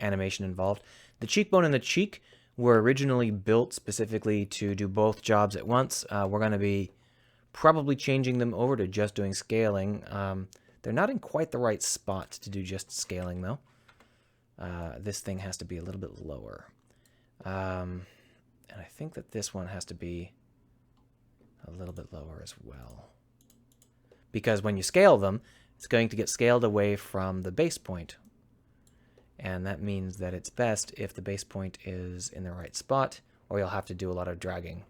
animation involved. The cheekbone and the cheek were originally built specifically to do both jobs at once. We're going to be probably changing them over to just doing scaling. They're not in quite the right spot to do just scaling, though. This thing has to be a little bit lower. And I think that this one has to be a little bit lower as well. Because when you scale them, it's going to get scaled away from the base point. And that means that it's best if the base point is in the right spot, or you'll have to do a lot of dragging.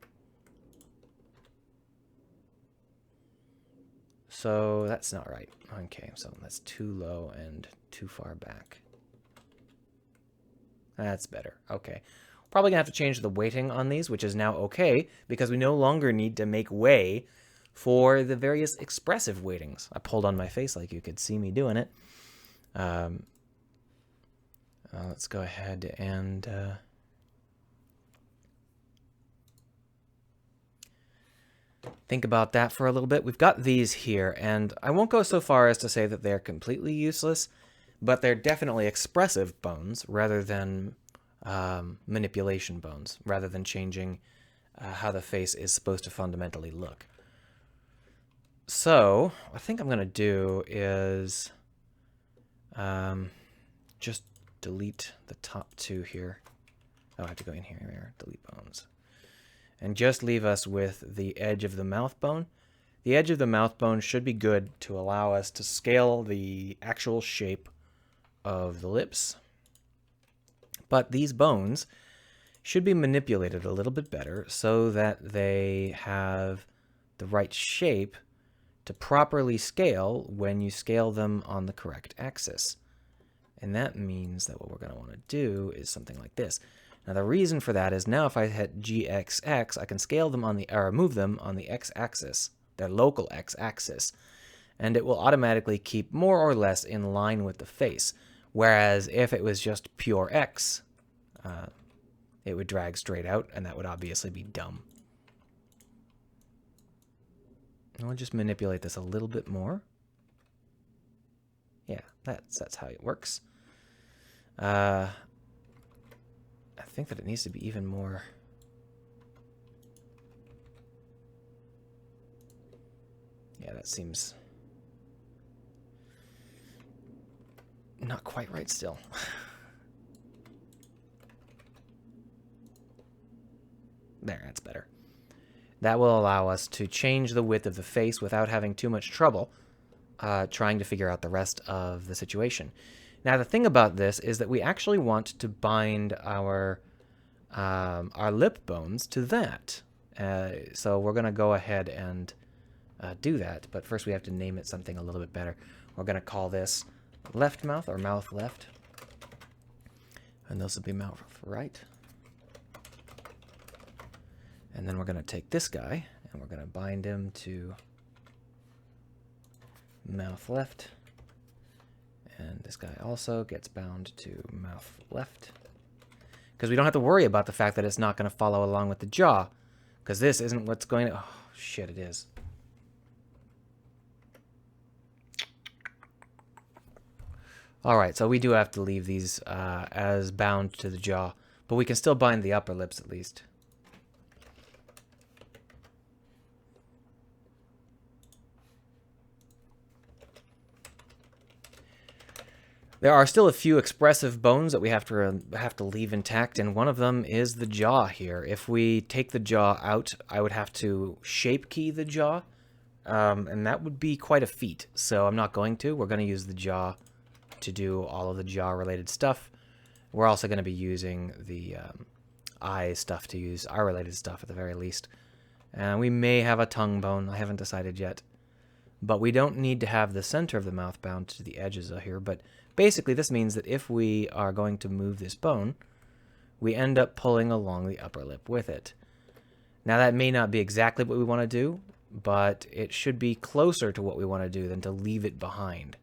So that's not right. Okay, so that's too low and too far back. That's better. Okay. Probably going to have to change the weighting on these, which is now okay, because we no longer need to make way for the various expressive weightings. I pulled on my face like you could see me doing it. Let's go ahead and think about that for a little bit. We've got these here, and I won't go so far as to say that they're completely useless, but they're definitely expressive bones rather than manipulation bones, rather than changing how the face is supposed to fundamentally look. So, what I think I'm going to do is just delete the top two here. Oh, I have to go in here, delete bones. And just leave us with the edge of the mouth bone. The edge of the mouth bone should be good to allow us to scale the actual shape of the lips. But these bones should be manipulated a little bit better so that they have the right shape to properly scale when you scale them on the correct axis. And that means that what we're going to want to do is something like this. Now the reason for that is now if I hit GXX, I can scale them on the, or move them on the X-axis, their local X-axis, and it will automatically keep more or less in line with the face. Whereas if it was just pure X, it would drag straight out, and that would obviously be dumb. I'll just manipulate this a little bit more. Yeah, that's how it works. I think that it needs to be even more. Yeah, that seems not quite right still. There, that's better. That will allow us to change the width of the face without having too much trouble trying to figure out the rest of the situation. Now, the thing about this is that we actually want to bind our lip bones to that. So we're going to go ahead and do that, but first we have to name it something a little bit better. We're going to call this left mouth, or mouth left. And this will be mouth right. And then we're going to take this guy, and we're going to bind him to mouth left. And this guy also gets bound to mouth left. Because we don't have to worry about the fact that it's not going to follow along with the jaw. Because this isn't what's going to... Oh, shit, it is. Alright, so we do have to leave these as bound to the jaw. But we can still bind the upper lips at least. There are still a few expressive bones that we have to leave intact, and one of them is the jaw here. If we take the jaw out, I would have to shape key the jaw, and that would be quite a feat. So I'm not going to. We're going to use the jaw to do all of the jaw-related stuff. We're also going to be using the eye stuff to use eye-related stuff at the very least. And we may have a tongue bone. I haven't decided yet. But we don't need to have the center of the mouth bound to the edges of here, but basically, this means that if we are going to move this bone, we end up pulling along the upper lip with it. Now, that may not be exactly what we want to do, but it should be closer to what we want to do than to leave it behind.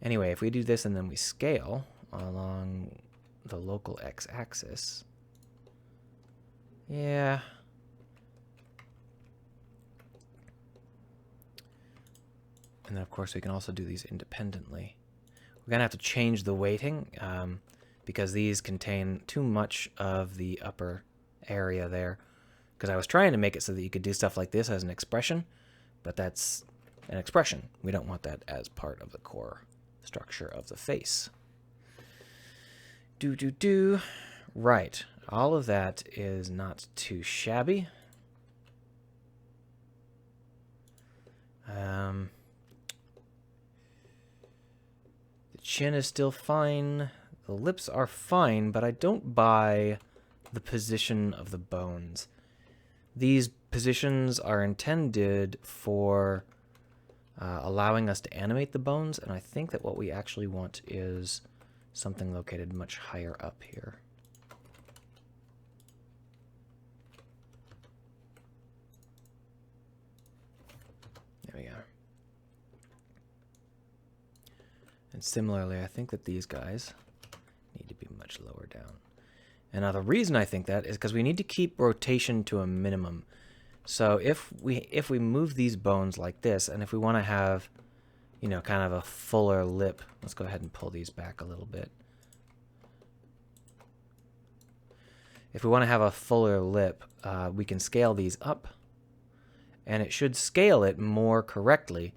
Anyway, if we do this and then we scale along the local x-axis, yeah... And then, of course, we can also do these independently. We're going to have to change the weighting because these contain too much of the upper area there. Because I was trying to make it so that you could do stuff like this as an expression, but that's an expression. We don't want that as part of the core structure of the face. Right. All of that is not too shabby. Chin is still fine. The lips are fine, but I don't buy the position of the bones. These positions are intended for allowing us to animate the bones, and I think that what we actually want is something located much higher up here. There we go. And similarly, I think that these guys need to be much lower down. And now the reason I think that is because we need to keep rotation to a minimum. So if we move these bones like this, and if we want to have, you know, kind of a fuller lip, let's go ahead and pull these back a little bit. If we want to have a fuller lip, we can scale these up, and it should scale it more correctly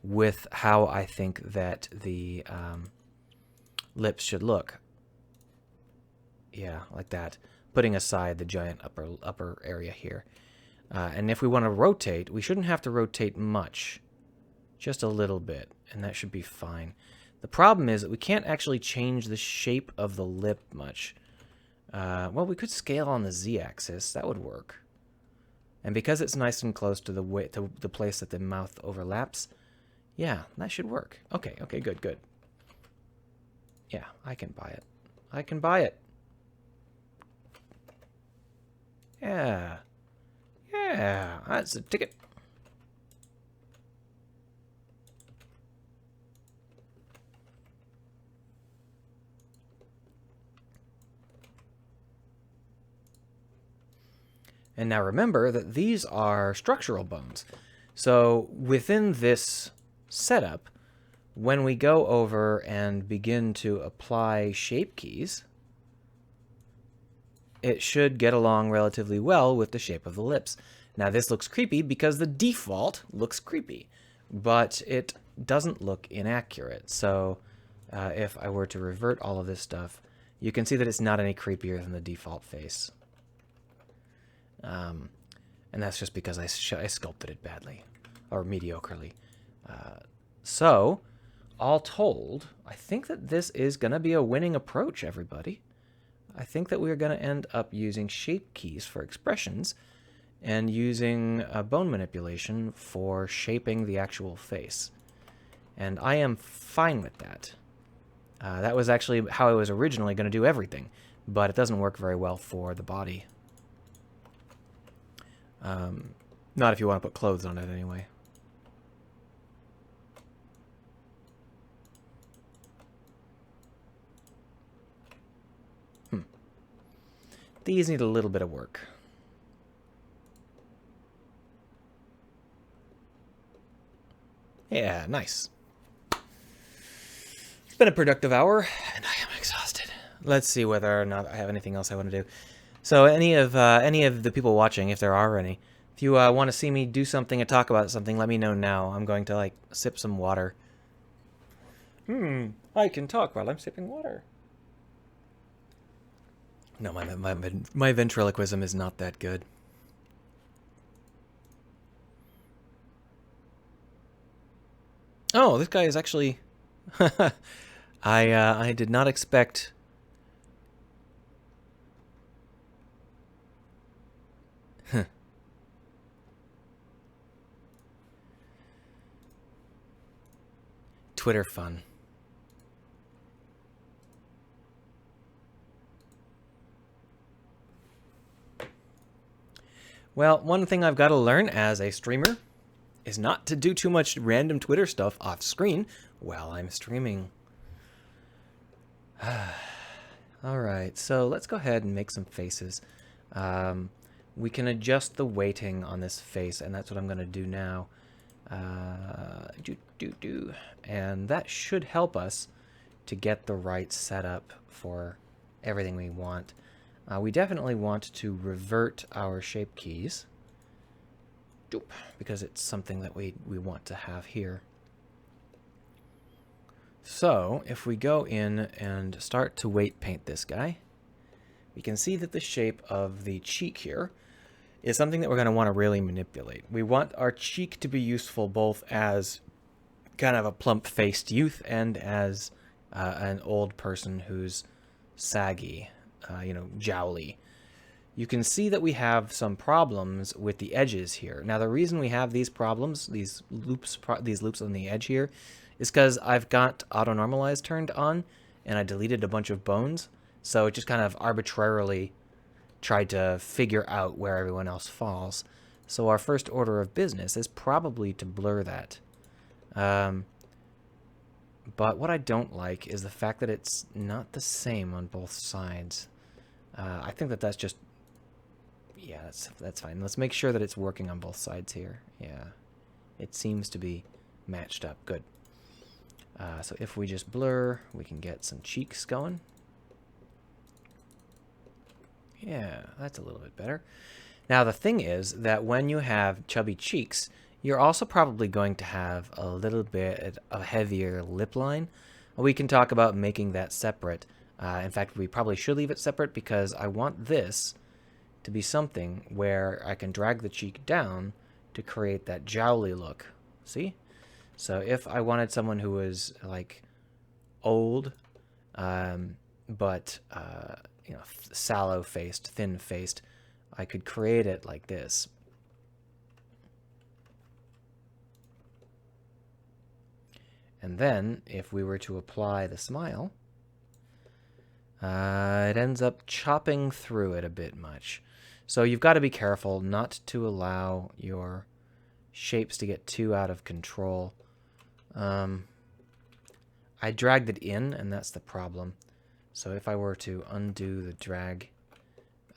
with how I think that the lips should look. Yeah, like that. Putting aside the giant upper area here. And if we want to rotate, we shouldn't have to rotate much. Just a little bit, and that should be fine. The problem is that we can't actually change the shape of the lip much. Well, we could scale on the z-axis. That would work. And because it's nice and close to the place that the mouth overlaps, yeah, that should work. Okay, good. Yeah, I can buy it. I can buy it. Yeah, that's a ticket. And now remember that these are structural bones. So within this setup, when we go over and begin to apply shape keys, it should get along relatively well with the shape of the lips. Now this looks creepy because the default looks creepy, but it doesn't look inaccurate. So if I were to revert all of this stuff, you can see that it's not any creepier than the default face. And that's just because I sculpted it badly, or mediocrely. So, all told, I think that this is going to be a winning approach, everybody. I think that we're going to end up using shape keys for expressions and using bone manipulation for shaping the actual face. And I am fine with that. That was actually how I was originally going to do everything, but it doesn't work very well for the body. Not if you want to put clothes on it anyway. These need a little bit of work. Yeah, nice. It's been a productive hour, and I am exhausted. Let's see whether or not I have anything else I want to do. So any of the people watching, if there are any, if you want to see me do something and talk about something, let me know now. I'm going to, like, sip some water. I can talk while I'm sipping water. No, my ventriloquism is not that good. Oh, this guy is actually... I did not expect... Twitter fun. Well, one thing I've got to learn as a streamer is not to do too much random Twitter stuff off screen while I'm streaming. Alright, so let's go ahead and make some faces. We can adjust the weighting on this face, and that's what I'm going to do now. And that should help us to get the right setup for everything we want. We definitely want to revert our shape keys, because it's something that we want to have here. So if we go in and start to weight paint this guy, we can see that the shape of the cheek here is something that we're going to want to really manipulate. We want our cheek to be useful both as kind of a plump-faced youth and as an old person who's saggy, jowly. You can see that we have some problems with the edges here. Now, the reason we have these problems, these loops on the edge here, is because I've got auto-normalize turned on, and I deleted a bunch of bones, so it just kind of arbitrarily tried to figure out where everyone else falls. So our first order of business is probably to blur that. But what I don't like is the fact that it's not the same on both sides. I think that that's just... Yeah, that's fine. Let's make sure that it's working on both sides here. Yeah, it seems to be matched up. Good. So if we just blur, we can get some cheeks going. Yeah, that's a little bit better. Now, the thing is that when you have chubby cheeks, you're also probably going to have a little bit of a heavier lip line. We can talk about making that separate. In fact, we probably should leave it separate because I want this to be something where I can drag the cheek down to create that jowly look. See? So if I wanted someone who was like old, but sallow-faced, thin-faced, I could create it like this. And then, if we were to apply the smile, it ends up chopping through it a bit much. So you've got to be careful not to allow your shapes to get too out of control. I dragged it in, and that's the problem. So if I were to undo the drag,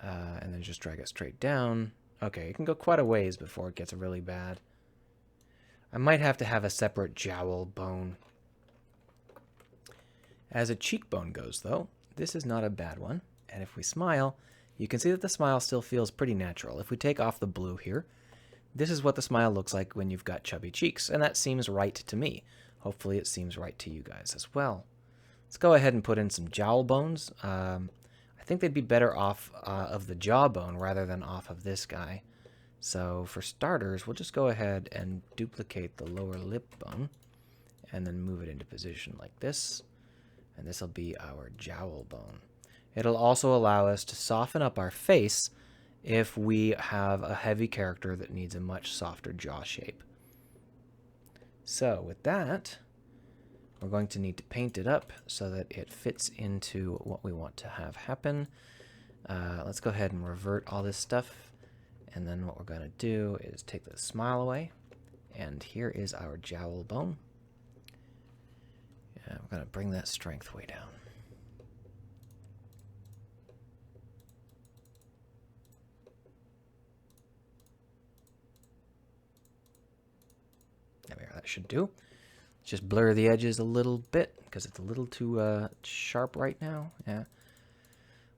and then just drag it straight down, okay, it can go quite a ways before it gets really bad. I might have to have a separate jowl bone. As a cheekbone goes, though, this is not a bad one. And if we smile, you can see that the smile still feels pretty natural. If we take off the blue here, this is what the smile looks like when you've got chubby cheeks, and that seems right to me. Hopefully it seems right to you guys as well. Let's go ahead and put in some jowl bones. I think they'd be better off of the jawbone rather than off of this guy. So for starters, we'll just go ahead and duplicate the lower lip bone and then move it into position like this. And this will be our jowl bone. It'll also allow us to soften up our face if we have a heavy character that needs a much softer jaw shape. So with that, we're going to need to paint it up so that it fits into what we want to have happen. Let's go ahead and revert all this stuff. And then what we're going to do is take the smile away. And here is our jowl bone. Yeah, we're going to bring that strength way down. There we are. That should do. Just blur the edges a little bit because it's a little too sharp right now. Yeah.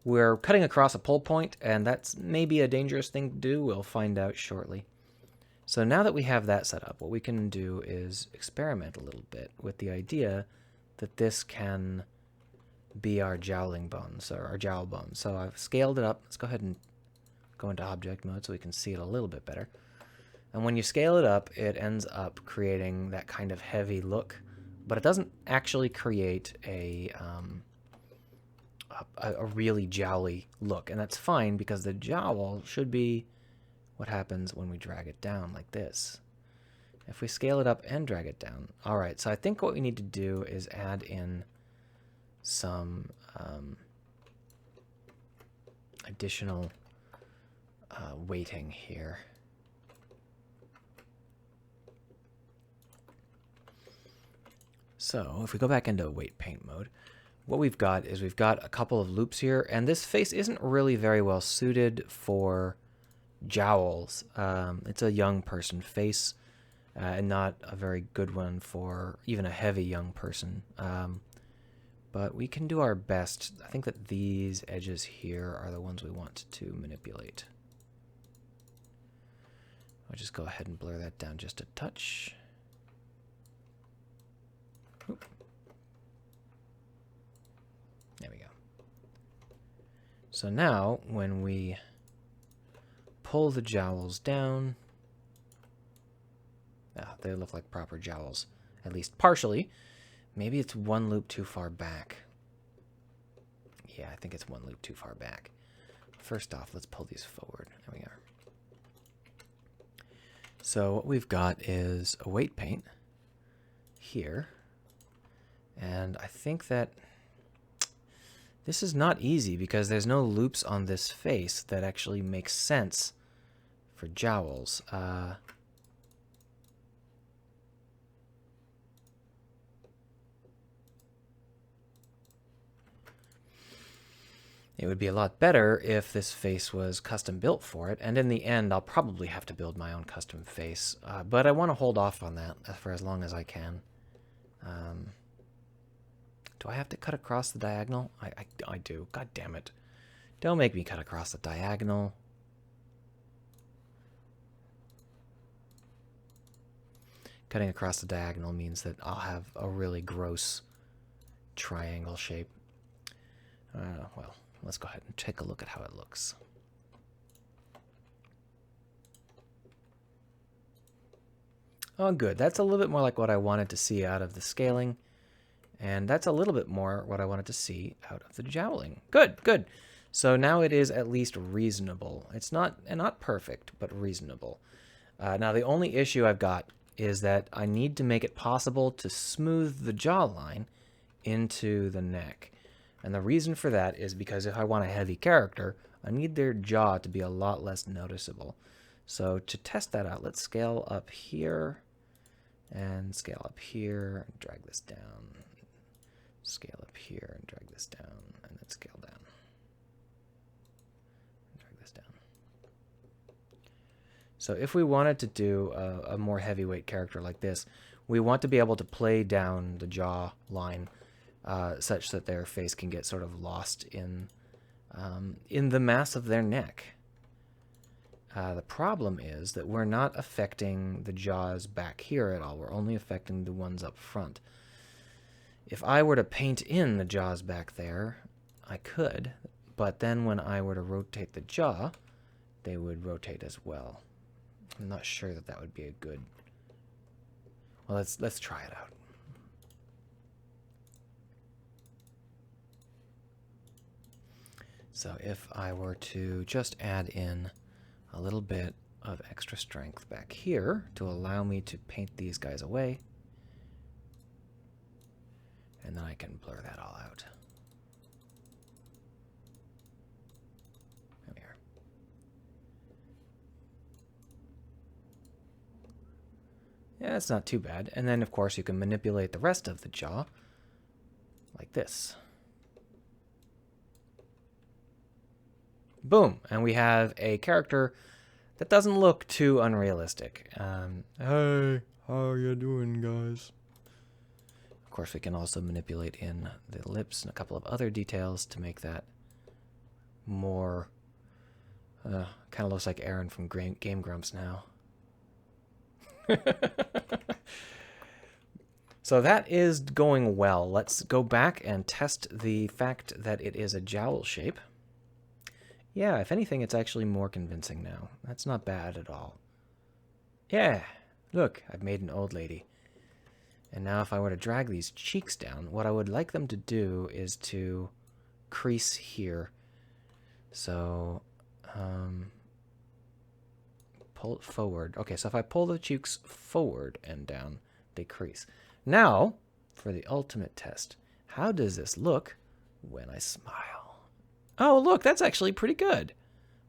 We're cutting across a pull point, and that's maybe a dangerous thing to do. We'll find out shortly. So now that we have that set up, what we can do is experiment a little bit with the idea that this can be our jowling bones, or our jowl bones. So I've scaled it up. Let's go ahead and go into object mode so we can see it a little bit better. And when you scale it up, it ends up creating that kind of heavy look, but it doesn't actually create a really jowly look. And that's fine because the jowl should be what happens when we drag it down like this. If we scale it up and drag it down. All right, so I think what we need to do is add in some additional weighting here. So if we go back into weight paint mode, what we've got is we've got a couple of loops here, and this face isn't really very well suited for jowls. It's a young person face, and not a very good one for even a heavy young person. But we can do our best. I think that these edges here are the ones we want to manipulate. I'll just go ahead and blur that down just a touch. Oop. There we go. So now, when we pull the jowls down, they look like proper jowls, at least partially. Maybe it's one loop too far back. Yeah, I think it's one loop too far back. First off, let's pull these forward. There we are. So what we've got is a weight paint here. And I think that this is not easy because there's no loops on this face that actually makes sense for jowls. It would be a lot better if this face was custom built for it, and in the end I'll probably have to build my own custom face, but I want to hold off on that for as long as I can. Do I have to cut across the diagonal? I do. God damn it. Don't make me cut across the diagonal. Cutting across the diagonal means that I'll have a really gross triangle shape. Well, let's go ahead and take a look at how it looks. Oh, good. That's a little bit more like what I wanted to see out of the scaling. And that's a little bit more what I wanted to see out of the jowling. Good, good. So now it is at least reasonable. It's not perfect, but reasonable. Now the only issue I've got is that I need to make it possible to smooth the jawline into the neck. And the reason for that is because if I want a heavy character, I need their jaw to be a lot less noticeable. So to test that out, let's scale up here and scale up here and drag this down. Scale up here and drag this down, and then scale down. And drag this down. So if we wanted to do a more heavyweight character like this, we want to be able to play down the jaw line such that their face can get sort of lost in the mass of their neck. The problem is that we're not affecting the jaws back here at all. We're only affecting the ones up front. If I were to paint in the jaws back there, I could, but then when I were to rotate the jaw, they would rotate as well. I'm not sure that that would be a good... Well, let's try it out. So if I were to just add in a little bit of extra strength back here to allow me to paint these guys away, and then I can blur that all out. There we are. Yeah, it's not too bad. And then, of course, you can manipulate the rest of the jaw like this. Boom! And we have a character that doesn't look too unrealistic. Hey, how you doing, guys? Of course, we can also manipulate in the lips and a couple of other details to make that more... kind of looks like Aaron from Game Grumps now. So that is going well. Let's go back and test the fact that it is a jowl shape. Yeah, if anything, it's actually more convincing now. That's not bad at all. Yeah, look, I've made an old lady. And now if I were to drag these cheeks down, what I would like them to do is to crease here. So, pull it forward. Okay, so if I pull the cheeks forward and down, they crease. Now, for the ultimate test, how does this look when I smile? Oh, look, that's actually pretty good.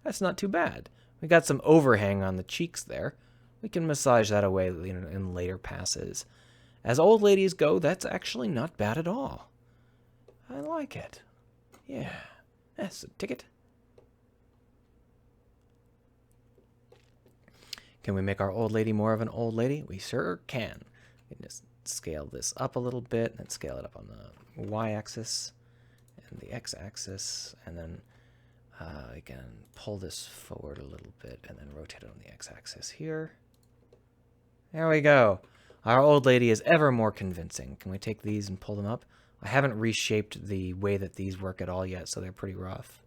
That's not too bad. We got some overhang on the cheeks there. We can massage that away in later passes. As old ladies go, that's actually not bad at all. I like it. Yeah, that's a ticket. Can we make our old lady more of an old lady? We sure can. We can just scale this up a little bit and scale it up on the y-axis and the x-axis, and then we can pull this forward a little bit and then rotate it on the x-axis here. There we go. Our old lady is ever more convincing. Can we take these and pull them up? I haven't reshaped the way that these work at all yet, so they're pretty rough.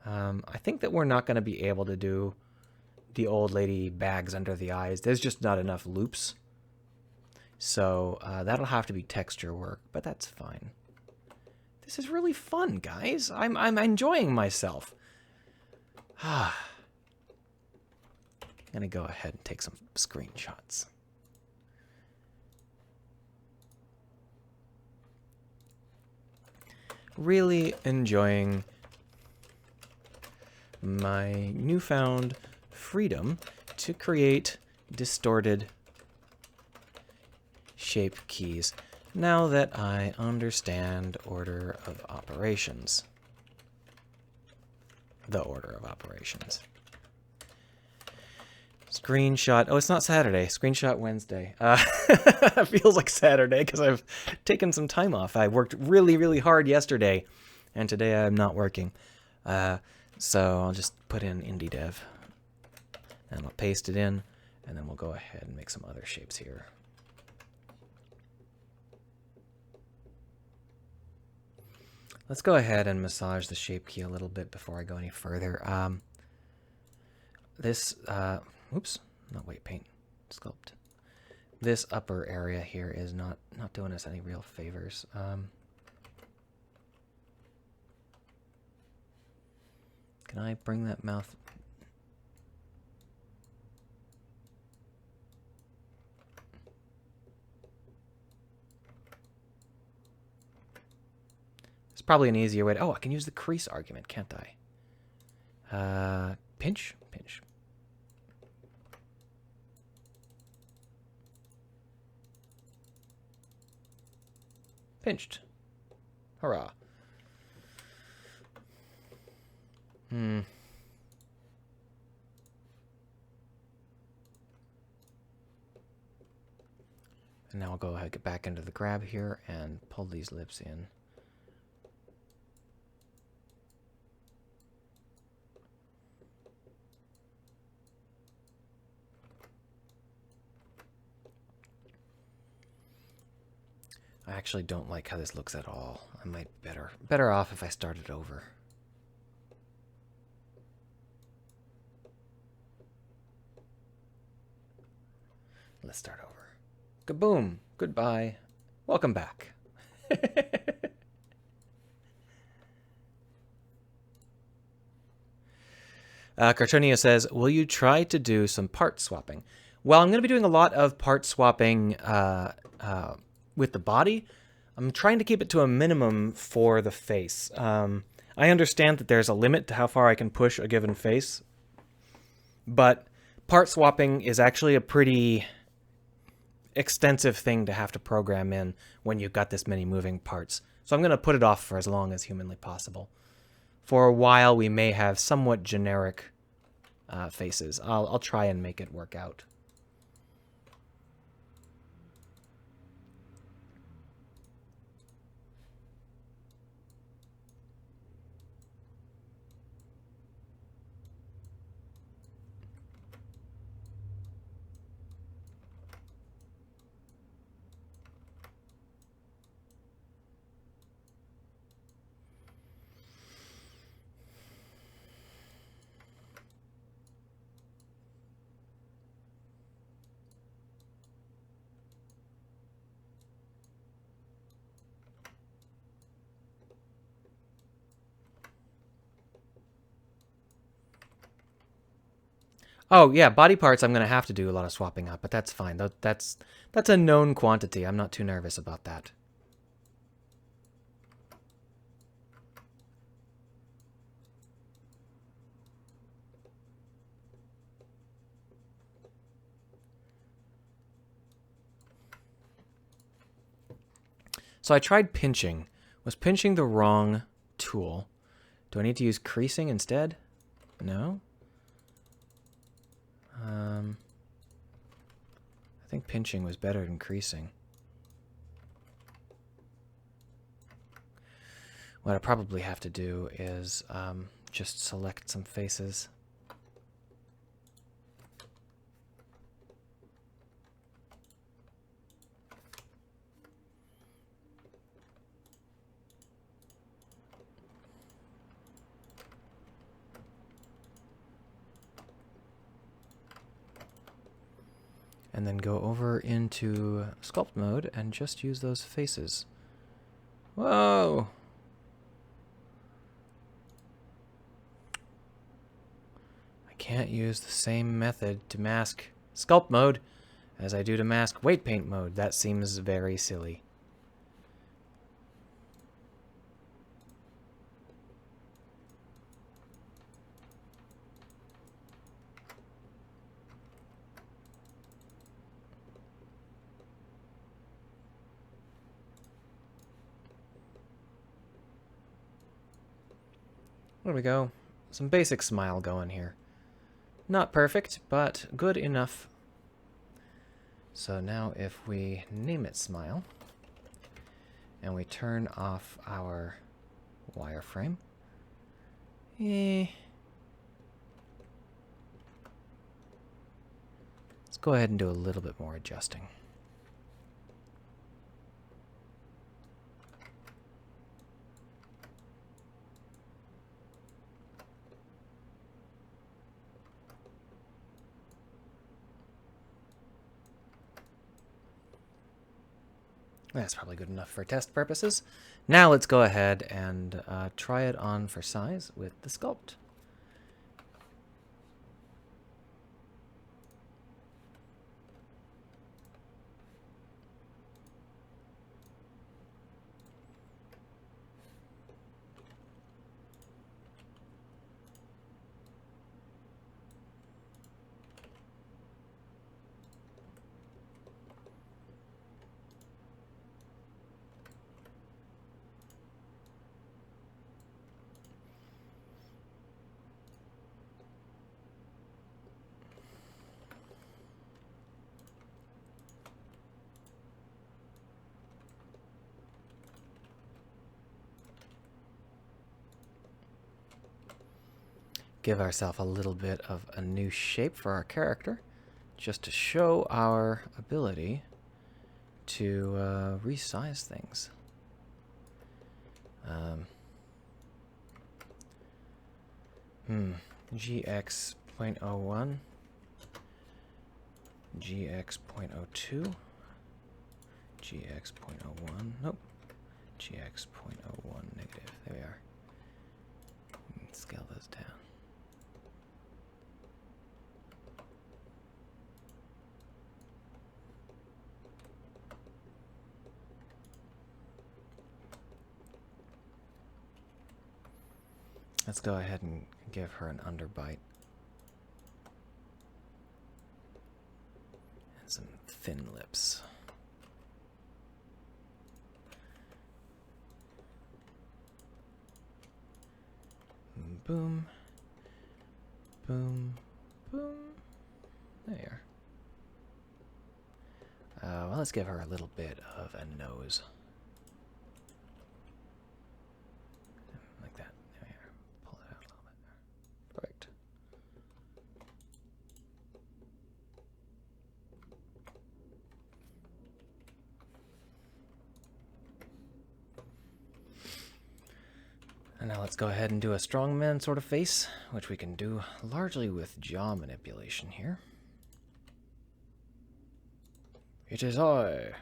I think that we're not going to be able to do the old lady bags under the eyes. There's just not enough loops. So that'll have to be texture work, but that's fine. This is really fun, guys. I'm enjoying myself. I'm gonna go ahead and take some screenshots. Really enjoying my newfound freedom to create distorted shape keys now that I understand order of operations. The order of operations. Screenshot. Oh, it's not Saturday. Screenshot Wednesday. It feels like Saturday because I've taken some time off. I worked really, really hard yesterday, and today I'm not working. So I'll just put in indie dev, and I'll paste it in, and then we'll go ahead and make some other shapes here. Let's go ahead and massage the shape key a little bit before I go any further. Oops, not weight paint, sculpt. This upper area here is not doing us any real favors. Can I bring that mouth? It's probably an easier way to... Oh, I can use the crease argument, can't I? Pinch? Pinch. Pinched. Hurrah. And now I'll go ahead, get back into the grab here and pull these lips in. I actually don't like how this looks at all. I might better off if I started over. Let's start over. Kaboom! Goodbye. Welcome back. Cartonia says, will you try to do some part swapping? Well, I'm going to be doing a lot of part swapping with the body. I'm trying to keep it to a minimum for the face. I understand that there's a limit to how far I can push a given face, but part swapping is actually a pretty extensive thing to have to program in when you've got this many moving parts. So I'm going to put it off for as long as humanly possible. For a while, we may have somewhat generic faces. I'll try and make it work out. Oh, yeah, body parts I'm going to have to do a lot of swapping up, but that's fine. That's a known quantity. I'm not too nervous about that. So I tried pinching. Was pinching the wrong tool? Do I need to use creasing instead? No? I think pinching was better than creasing. What I probably have to do is just select some faces. And then go over into sculpt mode and just use those faces. Whoa! I can't use the same method to mask sculpt mode as I do to mask weight paint mode. That seems very silly. There we go. Some basic smile going here. Not perfect, but good enough. So now if we name it smile, and we turn off our wireframe, let's go ahead and do a little bit more adjusting. That's probably good enough for test purposes. Now let's go ahead and try it on for size with the sculpt. Give ourselves a little bit of a new shape for our character, just to show our ability to resize things. GX.01, GX.02, GX.01, nope, GX.01 negative, there we are. Scale those down. Let's go ahead and give her an underbite. And some thin lips. Boom. Boom. Boom. There you are. Well, let's give her a little bit of a nose. Like that. There we are. Pull it out a little bit. Perfect. And now let's go ahead and do a strongman sort of face, which we can do largely with jaw manipulation here. It is I,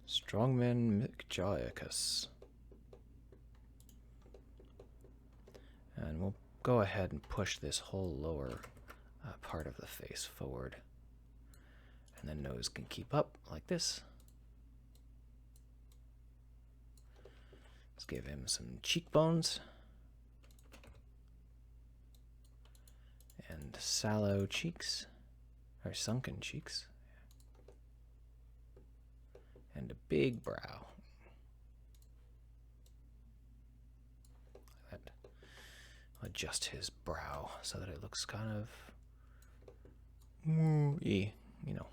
Strongman McJaicus. And we'll go ahead and push this whole lower part of the face forward. And the nose can keep up like this. Let's give him some cheekbones. And sallow cheeks. Or sunken cheeks. And a big brow. Like that. I'll adjust his brow so that it looks kind of you know.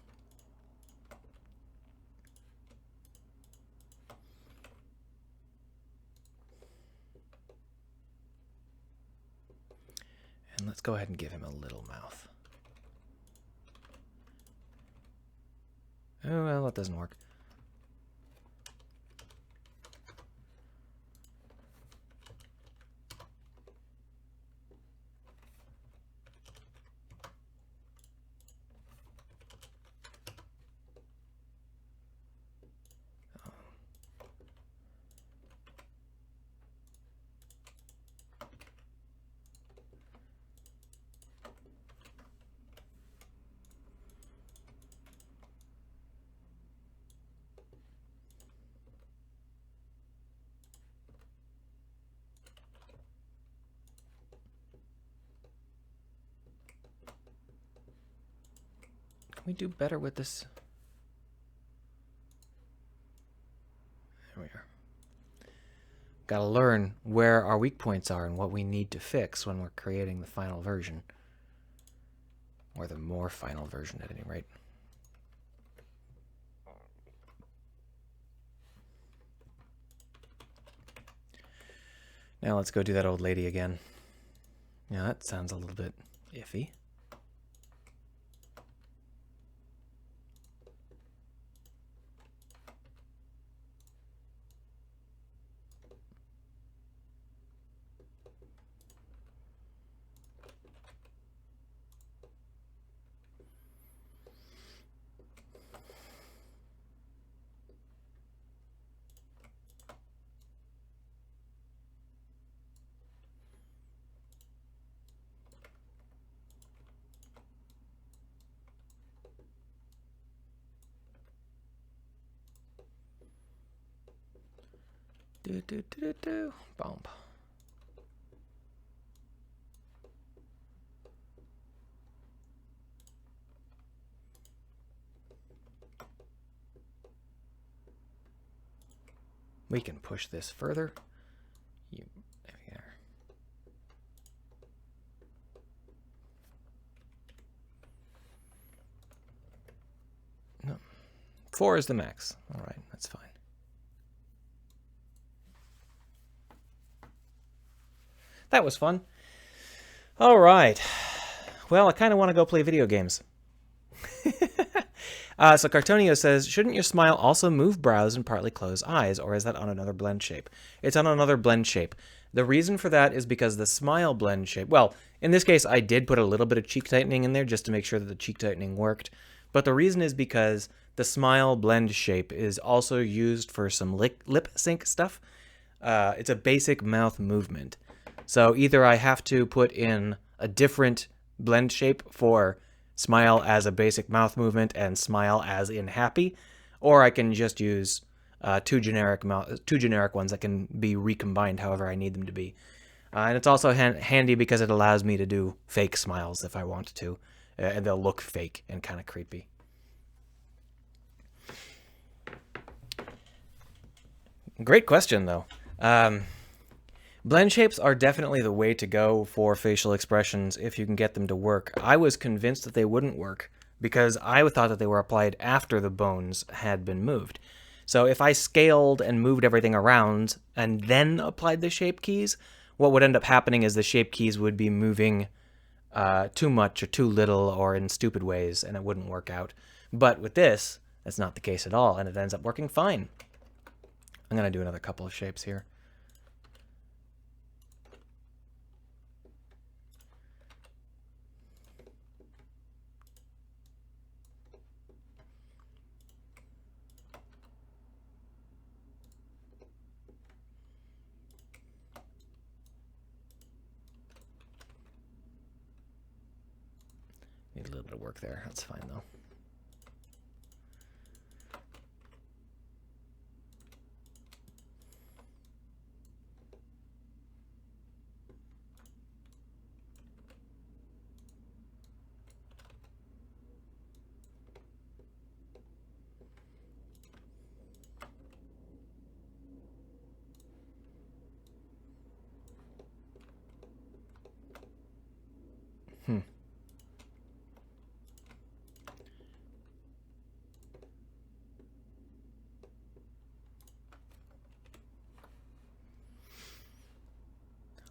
And let's go ahead and give him a little mouth. Oh, well, that doesn't work. Can we do better with this? There we are. Gotta learn where our weak points are and what we need to fix when we're creating the final version. Or the more final version at any rate. Now let's go do that old lady again. Yeah, that sounds a little bit iffy. Bump. We can push this further. There we are. No. 4 is the max. All right, that's fine. That was fun. All right. Well, I kind of want to go play video games. So Cartonio says, shouldn't your smile also move brows and partly close eyes, or is that on another blend shape? It's on another blend shape. The reason for that is because the smile blend shape, well, in this case, I did put a little bit of cheek tightening in there just to make sure that the cheek tightening worked. But the reason is because the smile blend shape is also used for some lip sync stuff. It's a basic mouth movement. So either I have to put in a different blend shape for smile as a basic mouth movement and smile as in happy, or I can just use two generic ones that can be recombined however I need them to be. And it's also handy because it allows me to do fake smiles if I want to, and they'll look fake and kind of creepy. Great question, though. Blend shapes are definitely the way to go for facial expressions if you can get them to work. I was convinced that they wouldn't work because I thought that they were applied after the bones had been moved. So if I scaled and moved everything around and then applied the shape keys, what would end up happening is the shape keys would be moving too much or too little or in stupid ways, and it wouldn't work out. But with this, that's not the case at all, and it ends up working fine. I'm going to do another couple of shapes here. Need a little bit of work there. That's fine, though.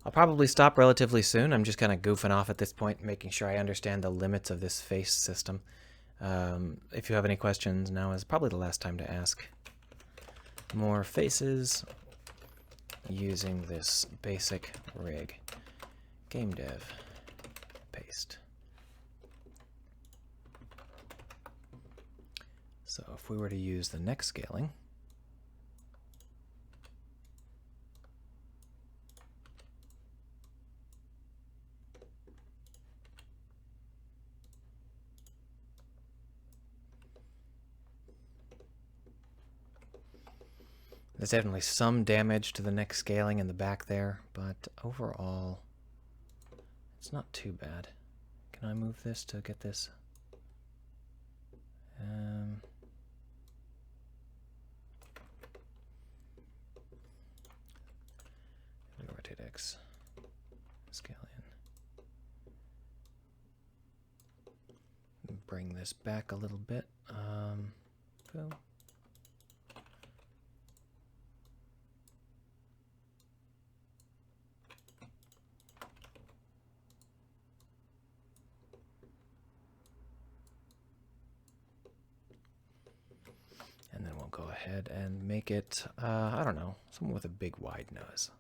I'll probably stop relatively soon. I'm just kind of goofing off at this point, making sure I understand the limits of this face system. If you have any questions, now is probably the last time to ask. More faces using this basic rig. Game dev. Paste. So if we were to use the next scaling, there's definitely some damage to the neck scaling in the back there, but overall, it's not too bad. Can I move this to get this? Rotate X. Scale in. Bring this back a little bit. Boom. And then we'll go ahead and make it, I don't know, someone with a big wide nose.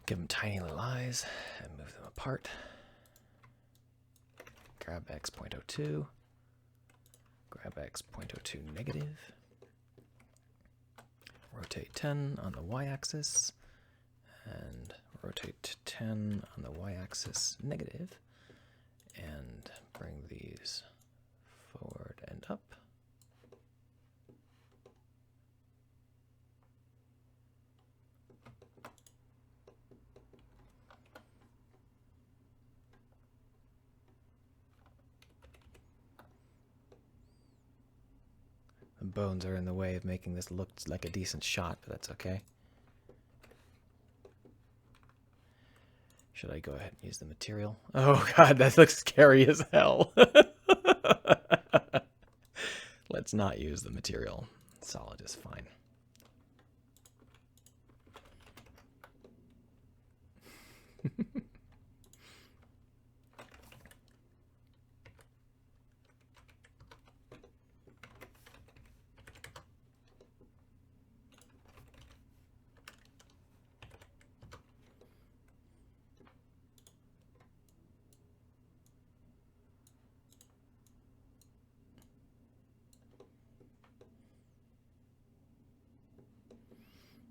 Give them tiny little eyes and move them apart. Grab X 0.02. Grab X 0.02 negative. Rotate 10 on the y-axis. And rotate 10 on the y-axis negative. And bring these forward and up. The bones are in the way of making this look like a decent shot, but that's okay. Should I go ahead and use the material? Oh god, that looks scary as hell. Let's not use the material. Solid is fine.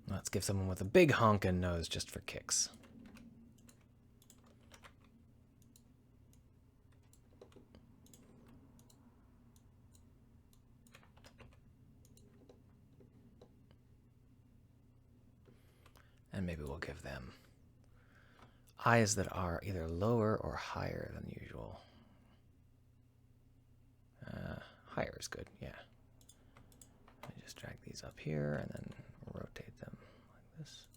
Let's give someone with a big honkin' nose just for kicks. And maybe we'll give them eyes that are either lower or higher than usual. Higher is good, yeah. Let me just drag these up here and then rotate them like this.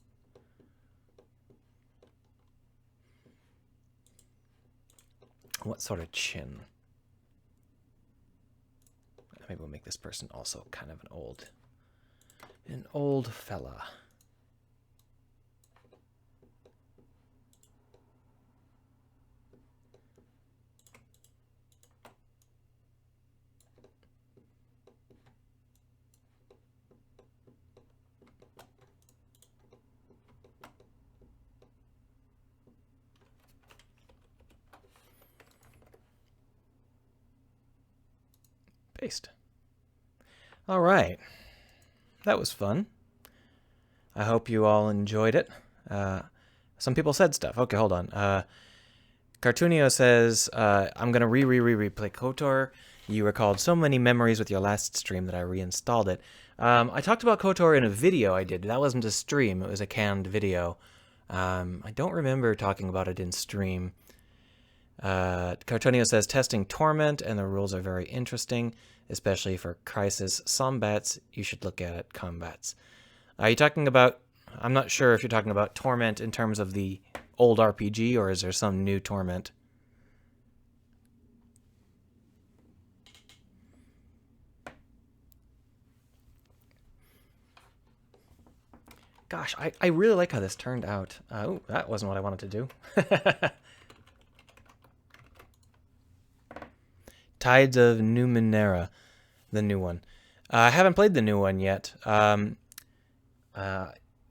What sort of chin? Maybe we'll make this person also kind of an old fella. Paste. All right. That was fun. I hope you all enjoyed it. Some people said stuff. Okay, hold on. Cartoonio says, I'm going to replay KOTOR. You recalled so many memories with your last stream that I reinstalled it. I talked about KOTOR in a video I did. That wasn't a stream. It was a canned video. I don't remember talking about it in stream. Cartonio says, testing Torment, and the rules are very interesting, especially for Crisis Sombats. You should look at it, Combats. Are you talking about, I'm not sure if you're talking about Torment in terms of the old RPG, or is there some new Torment? Gosh, I really like how this turned out. Oh, that wasn't what I wanted to do. Tides of Numenera, the new one. I haven't played the new one yet.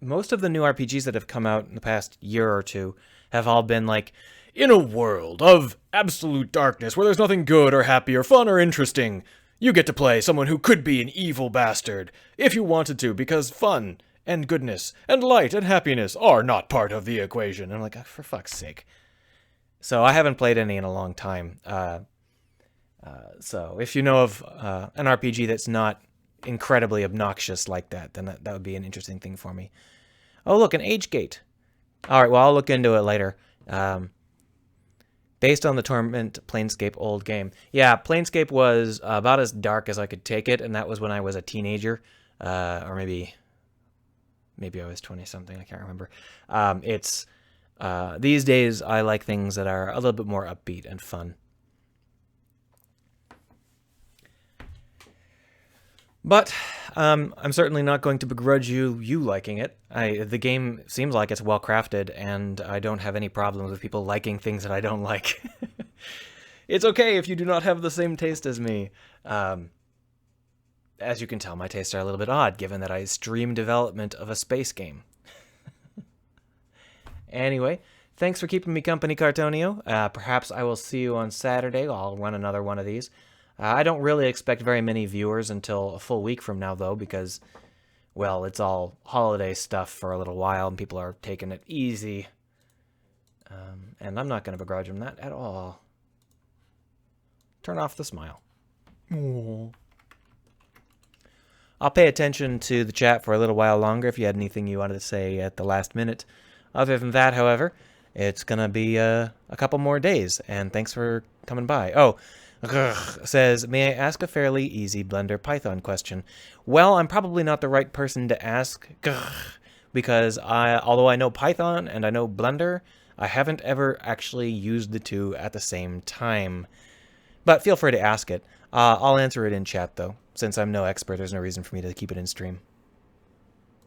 Most of the new RPGs that have come out in the past year or two have all been like, in a world of absolute darkness where there's nothing good or happy or fun or interesting, you get to play someone who could be an evil bastard, if you wanted to, because fun and goodness and light and happiness are not part of the equation. And I'm like, oh, for fuck's sake. So I haven't played any in a long time. So if you know of an RPG that's not incredibly obnoxious like that, then that would be an interesting thing for me. Oh, look, an age gate. All right, well, I'll look into it later. Based on the Torment Planescape old game. Yeah, Planescape was about as dark as I could take it, and that was when I was a teenager. Or maybe I was 20-something, I can't remember. These days, I like things that are a little bit more upbeat and fun. But I'm certainly not going to begrudge you liking it. The game seems like it's well crafted, and I don't have any problems with people liking things that I don't like. It's okay if you do not have the same taste as me. As you can tell, my tastes are a little bit odd, given that I stream development of a space game. Anyway, thanks for keeping me company, Cartonio. Perhaps I will see you on Saturday. I'll run another one of these. I don't really expect very many viewers until a full week from now, though, because, well, it's all holiday stuff for a little while, and people are taking it easy. And I'm not going to begrudge them that at all. Turn off the smile. Aww. I'll pay attention to the chat for a little while longer if you had anything you wanted to say at the last minute. Other than that, however, it's going to be a couple more days, and thanks for coming by. Oh, says, may I ask a fairly easy Blender Python question? Well, I'm probably not the right person to ask, because although I know Python and I know Blender, I haven't ever actually used the two at the same time, but feel free to ask it. I'll answer it in chat though. Since I'm no expert, there's no reason for me to keep it in stream.